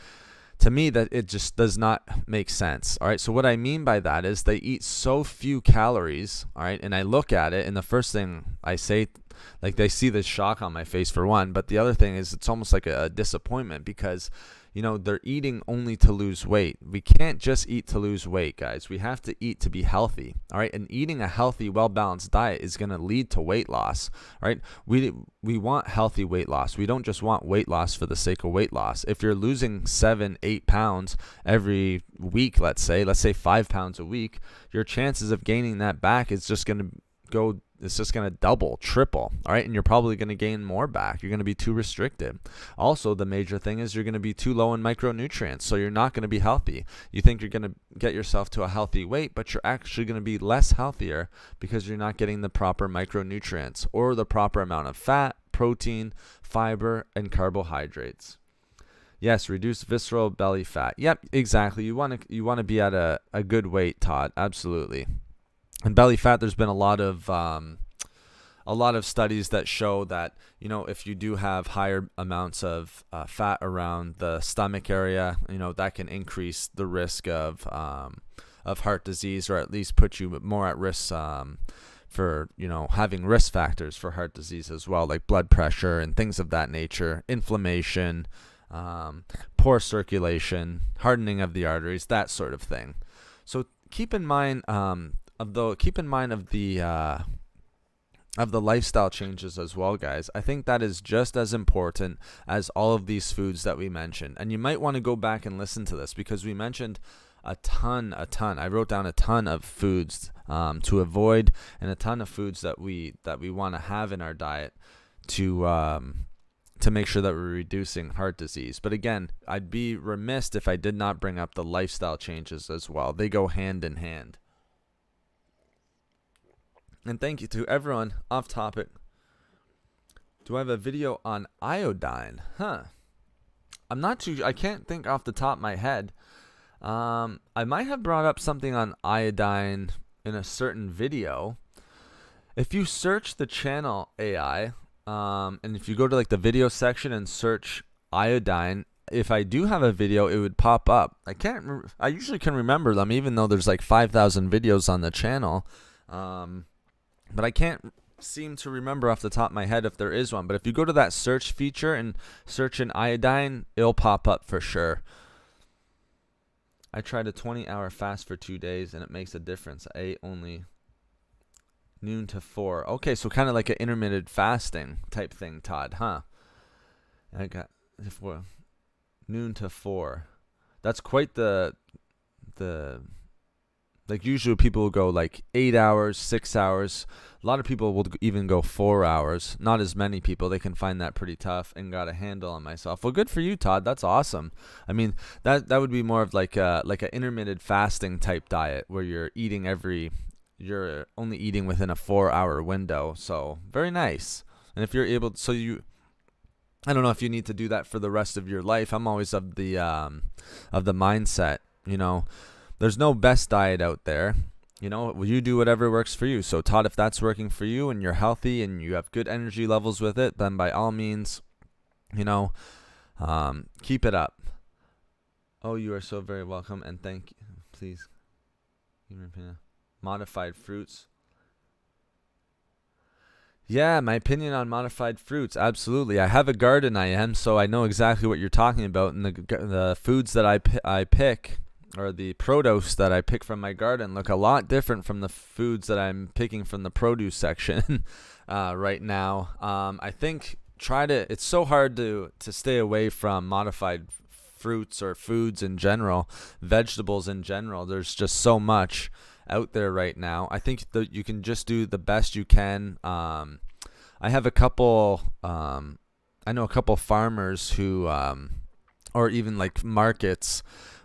Speaker 1: To me, that it just does not make sense. All right. So what I mean by that is they eat so few calories. All right. And I look at it, and the first thing I say, like, they see the shock on my face for one, but the other thing is it's almost like a disappointment because, you know, they're eating only to lose weight. We can't just eat to lose weight, guys. We have to eat to be healthy. All right. And eating a healthy, well-balanced diet is going to lead to weight loss. All right. We want healthy weight loss. We don't just want weight loss for the sake of weight loss. If you're losing 7-8 pounds every week, let's say 5 pounds a week, your chances of gaining that back is just going to go to double, triple. All right, and you're probably going to gain more back. You're going to be too restricted. Also, the major thing is you're going to be too low in micronutrients, so you're not going to be healthy. You think you're going to get yourself to a healthy weight, but you're actually going to be less healthier because you're not getting the proper micronutrients or the proper amount of fat, protein, fiber, and carbohydrates. Yes, reduce visceral belly fat. Yep, exactly. You want to be at a good weight, Todd. Absolutely. And belly fat, there's been a lot of studies that show that, if you do have higher amounts of fat around the stomach area, that can increase the risk of heart disease, or at least put you more at risk for having risk factors for heart disease as well, like blood pressure and things of that nature, inflammation, poor circulation, hardening of the arteries, that sort of thing. So keep in mind of the lifestyle changes as well, guys. I think that is just as important as all of these foods that we mentioned. And you might want to go back and listen to this, because we mentioned a ton. I wrote down a ton of foods to avoid, and a ton of foods that we want to have in our diet to make sure that we're reducing heart disease. But again, I'd be remiss if I did not bring up the lifestyle changes as well. They go hand in hand. And thank you to everyone. Off topic. Do I have a video on iodine? I can't think off the top of my head. I might have brought up something on iodine in a certain video. If you search the channel AI, and if you go to like the video section and search iodine, if I do have a video, it would pop up. I usually can remember them, even though there's like 5,000 videos on the channel. But I can't seem to remember off the top of my head if there is one. But if you go to that search feature and search in iodine, it'll pop up for sure. I tried a 20-hour fast for 2 days, and it makes a difference. I ate only noon to 4. Okay, so kind of like an intermittent fasting type thing, Todd, huh? I got noon to 4. That's quite the like, usually people will go like 8 hours, 6 hours. A lot of people will even go 4 hours. Not as many people. They can find that pretty tough, and got a handle on myself. Well, good for you, Todd. That's awesome. I mean, that would be more of like an intermittent fasting type diet, where you're only eating within a 4-hour window. So very nice. And if you're able, I don't know if you need to do that for the rest of your life. I'm always of the mindset, there's no best diet out there. You do whatever works for you. So Todd, if that's working for you and you're healthy and you have good energy levels with it, then by all means, keep it up. Oh, you are so very welcome, and thank you. Please. Modified fruits. Yeah, my opinion on modified fruits. Absolutely. I have a garden, so I know exactly what you're talking about. And the foods that I pick, or the produce that I pick from my garden, look a lot different from the foods that I'm picking from the produce section right now. I think it's so hard to stay away from modified fruits or foods in general, vegetables in general. There's just so much out there right now. I think that you can just do the best you can. I have a couple, I know a couple farmers who, or even like markets,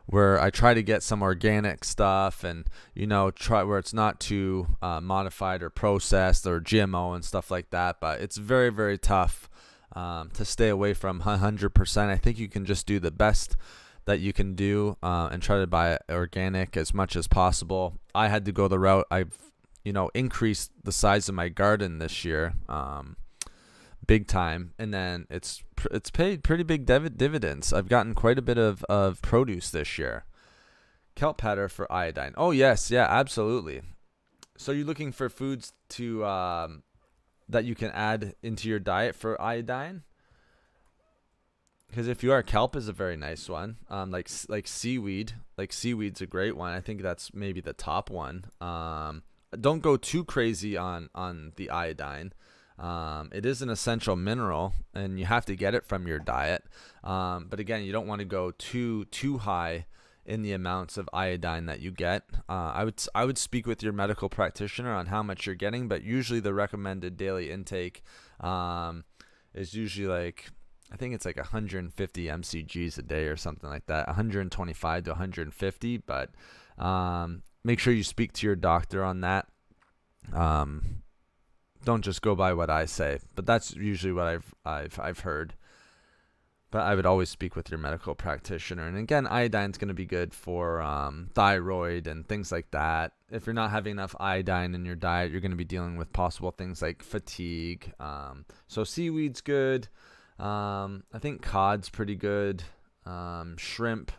Speaker 1: where I try to get some organic stuff, and try where it's not too modified or processed or GMO and stuff like that. But it's very, very tough to stay away from 100%. I think you can just do the best that you can do and try to buy organic as much as possible. I had to go the route. I've increased the size of my garden this year, big time, and then it's paid pretty big dividends. I've gotten quite a bit of produce this year. Kelp powder for iodine. Oh yes, yeah, absolutely. So you're looking for foods to that you can add into your diet for iodine? Because if you are, kelp is a very nice one. Like seaweed. Like seaweed's a great one. I think that's maybe the top one. Don't go too crazy on the iodine. It is an essential mineral, and you have to get it from your diet. But again, you don't want to go too high in the amounts of iodine that you get. I would speak with your medical practitioner on how much you're getting, but usually the recommended daily intake is usually like, I think it's like 150 mcgs a day or something like that, 125 to 150. But make sure you speak to your doctor on that. Don't just go by what I say, but that's usually what I've heard. But I would always speak with your medical practitioner. And again, iodine's going to be good for thyroid and things like that. If you're not having enough iodine in your diet, you're going to be dealing with possible things like fatigue. So seaweed's good. I think cod's pretty good. Shrimp,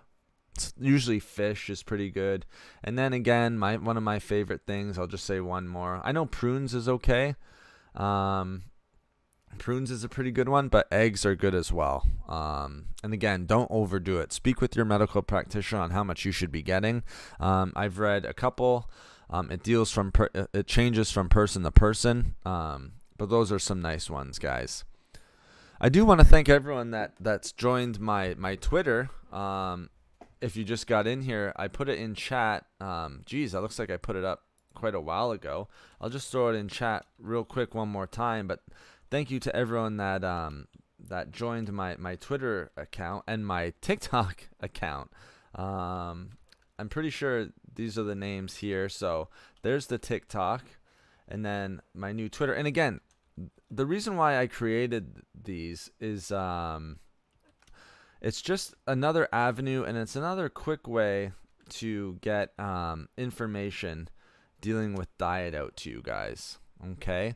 Speaker 1: usually fish is pretty good. And then again, one of my favorite things, I'll just say one more. I know prunes is okay. Prunes is a pretty good one, but eggs are good as well. And again, don't overdo it. Speak with your medical practitioner on how much you should be getting. I've read a couple. It changes from person to person. But those are some nice ones, guys. I do want to thank everyone that's joined my Twitter. If you just got in here, I put it in chat. That looks like I put it up quite a while ago. I'll just throw it in chat real quick one more time. But thank you to everyone that joined my Twitter account and my TikTok account. I'm pretty sure these are the names here. So there's the TikTok, and then my new Twitter. And again, the reason why I created these is it's just another avenue, and it's another quick way to get information dealing with diet out to you guys. Okay.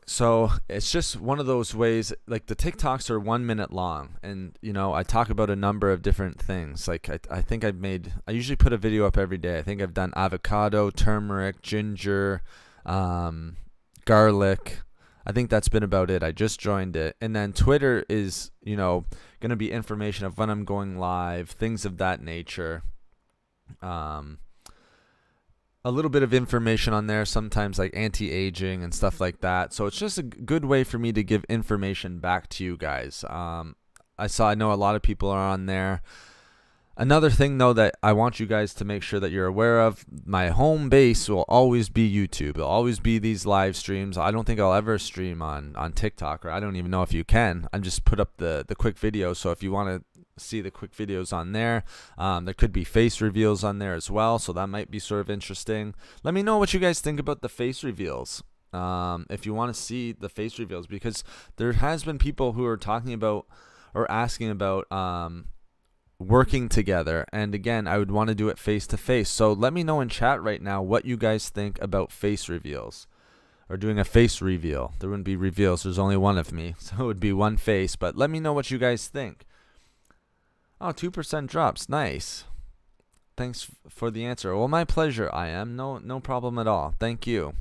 Speaker 1: So it's just one of those ways, like the TikToks are 1 minute long, and I talk about a number of different things. Like I think I usually put a video up every day. I think I've done avocado, turmeric, ginger, garlic. I think that's been about it. I just joined it. And then Twitter is, going to be information of when I'm going live, things of that nature. A little bit of information on there, sometimes like anti-aging and stuff like that. So it's just a good way for me to give information back to you guys. I know a lot of people are on there. Another thing, though, that I want you guys to make sure that you're aware of, my home base will always be YouTube. It'll always be these live streams. I don't think I'll ever stream on TikTok, or I don't even know if you can. I just put up the quick videos. So if you want to see the quick videos on there, there could be face reveals on there as well. So that might be sort of interesting. Let me know what you guys think about the face reveals. If you want to see the face reveals, because there has been people who are talking about or asking about working together, and again, I would want to do it face to face. So let me know in chat right now what you guys think about face reveals, or doing a face reveal. There wouldn't be reveals, there's only one of me, so it would be one face. But let me know what you guys think. Oh, 2% drops, nice. Thanks for the answer. Well, my pleasure. I am no problem at all. Thank you.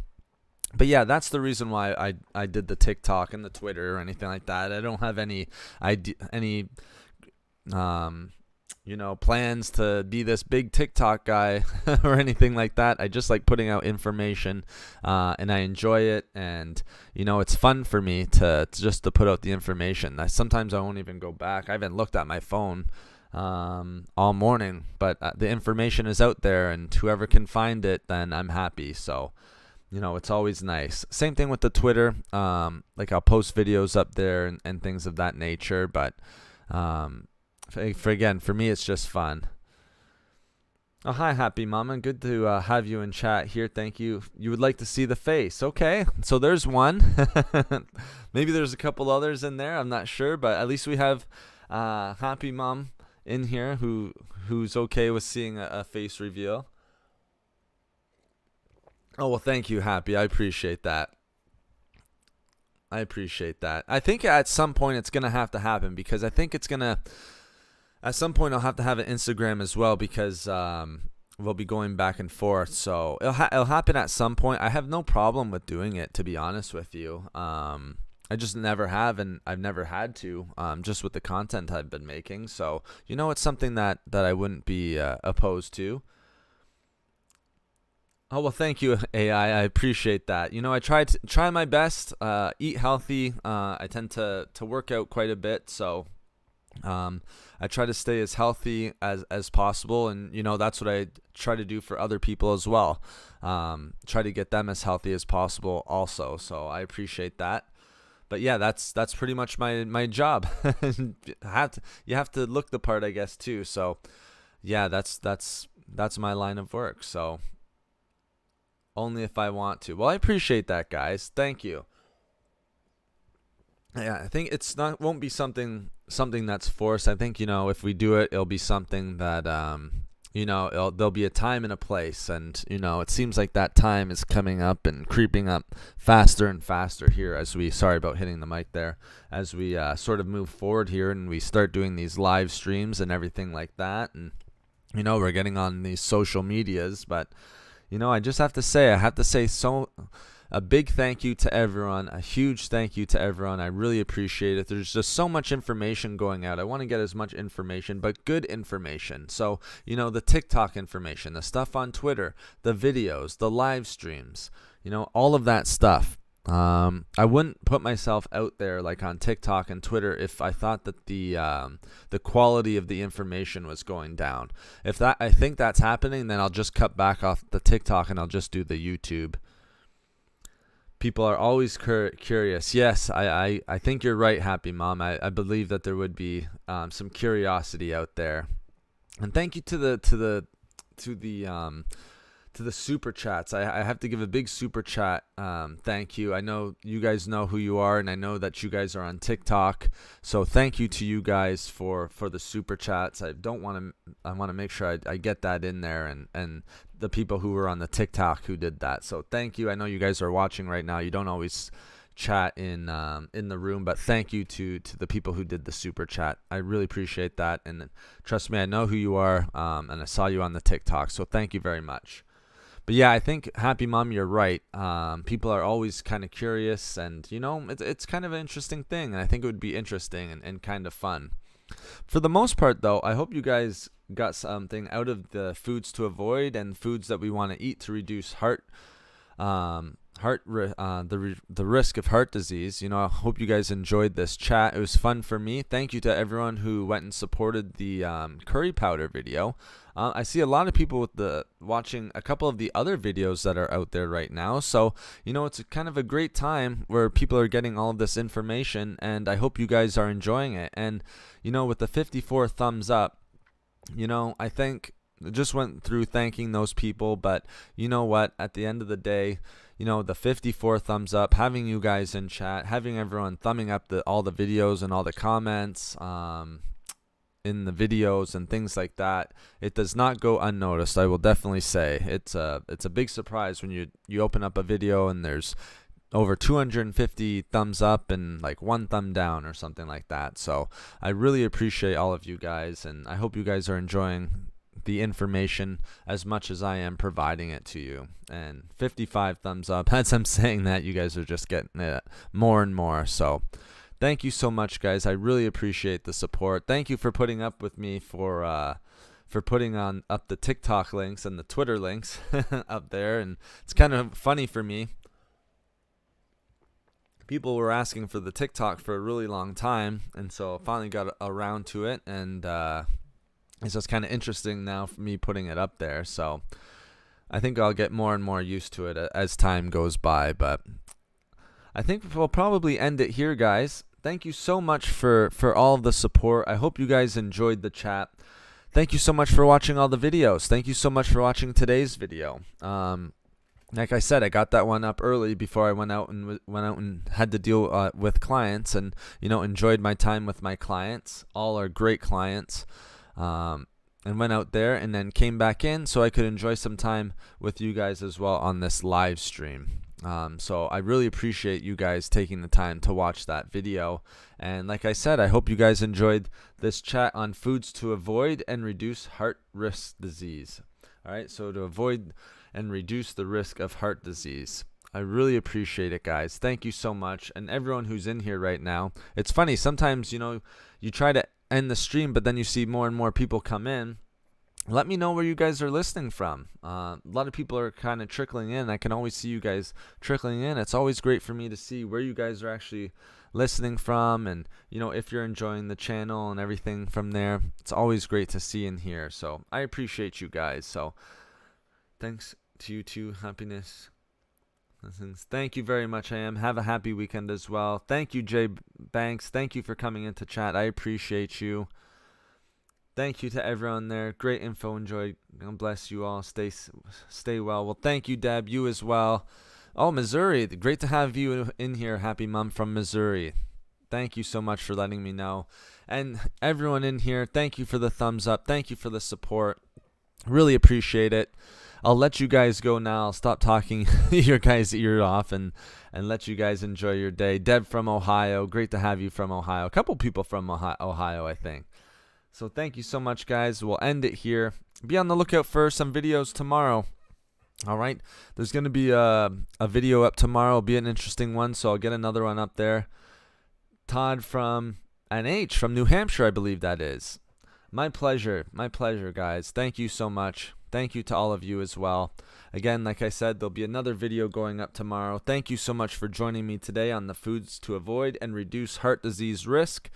Speaker 1: But yeah, that's the reason why I did the TikTok and the Twitter or anything like that. I don't have any plans to be this big TikTok guy or anything like that. I just like putting out information, and I enjoy it, and it's fun for me to put out the information. Sometimes I won't even go back. I haven't looked at my phone all morning, but the information is out there, and whoever can find it, then I'm happy. So it's always nice. Same thing with the Twitter. Like I'll post videos up there and things of that nature, but for me, it's just fun. Oh, hi, Happy Mama. Good to have you in chat here. Thank you. You would like to see the face. Okay, so there's one. Maybe there's a couple others in there. I'm not sure, but at least we have Happy Mom in here who's okay with seeing a face reveal. Oh, well, thank you, Happy. I appreciate that. I think at some point it's going to have to happen, because I think it's going to... At some point, I'll have to have an Instagram as well, because we'll be going back and forth. So it'll happen at some point. I have no problem with doing it, to be honest with you. I just never have, and I've never had to, just with the content I've been making. So, it's something that I wouldn't be opposed to. Oh, well, thank you, AI. I appreciate that. I try my best, eat healthy. I tend to work out quite a bit, so... I try to stay as healthy as possible, and that's what I try to do for other people as well. Try to get them as healthy as possible also. So I appreciate that. But yeah, that's pretty much my job. You have to look the part, I guess, too. So yeah, that's my line of work. So only if I want to. Well, I appreciate that, guys. Thank you. Yeah, I think it's not won't be something that's forced. I think if we do it, it'll be something that there'll be a time and a place, and it seems like that time is coming up and creeping up faster and faster here as we. Sorry about hitting the mic there. As we sort of move forward here and we start doing these live streams and everything like that, and we're getting on these social medias, but I just have to say, so a big thank you to everyone, a huge thank you to everyone. I really appreciate it. There's just so much information going out. I want to get as much information, but good information. So, the TikTok information, the stuff on Twitter, the videos, the live streams, all of that stuff. I wouldn't put myself out there like on TikTok and Twitter if I thought that the quality of the information was going down. If I think that's happening, then I'll just cut back off the TikTok and I'll just do the YouTube. People are always curious. Yes, I think you're right, Happy Mom. I believe that there would be some curiosity out there. And thank you to the super chats. I have to give a big super chat thank you. I know you guys know who you are, and I know that you guys are on TikTok. So thank you to you guys for the super chats. I want to make sure I get that in there, and the people who were on the TikTok who did that. So thank you. I know you guys are watching right now. You don't always chat in the room, but thank you to the people who did the super chat. I really appreciate that, and trust me, I know who you are, and I saw you on the TikTok. So thank you very much. But yeah, I think, Happy Mom, you're right. People are always kind of curious, and it's kind of an interesting thing, and I think it would be interesting and kind of fun. For the most part, though, I hope you guys got something out of the foods to avoid and foods that we want to eat to reduce the risk of heart disease. I hope you guys enjoyed this chat. It was fun for me. Thank you to everyone who went and supported the curry powder video. I see a lot of people watching a couple of the other videos that are out there right now. So, it's kind of a great time where people are getting all of this information, and I hope you guys are enjoying it. And, with the 54 thumbs up, I think I just went through thanking those people, but you know what? At the end of the day, the 54 thumbs up, having you guys in chat, having everyone thumbing up all the videos and all the comments in the videos and things like that, it does not go unnoticed. I will definitely say it's a big surprise when you open up a video and there's over 250 thumbs up and like one thumb down or something like that. So I really appreciate all of you guys, and I hope you guys are enjoying the information as much as I am providing it to you. And 55 thumbs up. As I'm saying that, you guys are just getting it more and more. So thank you so much, guys. I really appreciate the support. Thank you for putting up with me for putting up the TikTok links and the Twitter links up there. And it's kind of funny for me. People were asking for the TikTok for a really long time, and so I finally got around to it, and it's just kind of interesting now for me putting it up there. So I think I'll get more and more used to it as time goes by, but I think we'll probably end it here, guys. Thank you so much for all of the support. I hope you guys enjoyed the chat. Thank you so much for watching all the videos. Thank you so much for watching today's video. Like I said, I got that one up early before I went out and had to deal with clients, and enjoyed my time with my clients. All are great clients, and went out there and then came back in so I could enjoy some time with you guys as well on this live stream. So I really appreciate you guys taking the time to watch that video. And like I said, I hope you guys enjoyed this chat on foods to avoid and reduce heart risk disease. All right, so to avoid and reduce the risk of heart disease. I really appreciate it, guys. Thank you so much. And everyone who's in here right now. It's funny, sometimes, you try to end the stream, but then you see more and more people come in. let me know where you guys are listening from. A lot of people are kind of trickling in. I can always see you guys trickling in. It's always great for me to see where you guys are actually listening from, and if you're enjoying the channel and everything from there. It's always great to see and hear. So I appreciate you guys. So thanks to you too. Happiness. Thank you very much. Have a happy weekend as well. Thank you, Jay Banks. Thank you for coming into chat. I appreciate you. Thank you to everyone there. Great info. Enjoy. God bless you all. Stay well. Well, thank you, Deb. You as well. Oh, Missouri. Great to have you in here. Happy mom from Missouri. Thank you so much for letting me know. And everyone in here, thank you for the thumbs up. Thank you for the support. Really appreciate it. I'll let you guys go now. I'll stop talking your guys' ear off and let you guys enjoy your day. Deb from Ohio. Great to have you from Ohio. A couple people from Ohio, I think. So thank you so much, guys. We'll end it here. Be on the lookout for some videos tomorrow. All right. There's going to be a video up tomorrow. It'll be an interesting one, so I'll get another one up there. Todd from NH from New Hampshire, I believe that is. My pleasure, guys. Thank you so much. Thank you to all of you as well. Again, like I said, there'll be another video going up tomorrow. Thank you so much for joining me today on the foods to avoid and reduce heart disease risk.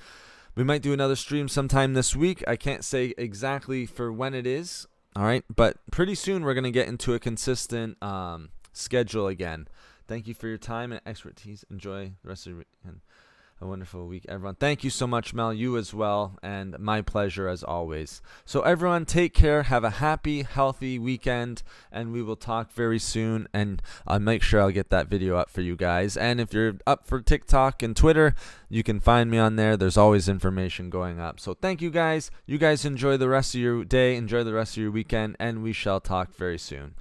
Speaker 1: We might do another stream sometime this week. I can't say exactly for when it is. All right, but pretty soon we're going to get into a consistent schedule again. Thank you for your time and expertise. Enjoy the rest of your weekend. A wonderful week, everyone. Thank you so much, Mel. You as well, and my pleasure as always. So everyone, take care. Have a happy, healthy weekend, and we will talk very soon. And I'll make sure I'll get that video up for you guys. And if you're up for TikTok and Twitter, you can find me on there. There's always information going up. So thank you guys. You guys enjoy the rest of your day. Enjoy the rest of your weekend, and we shall talk very soon.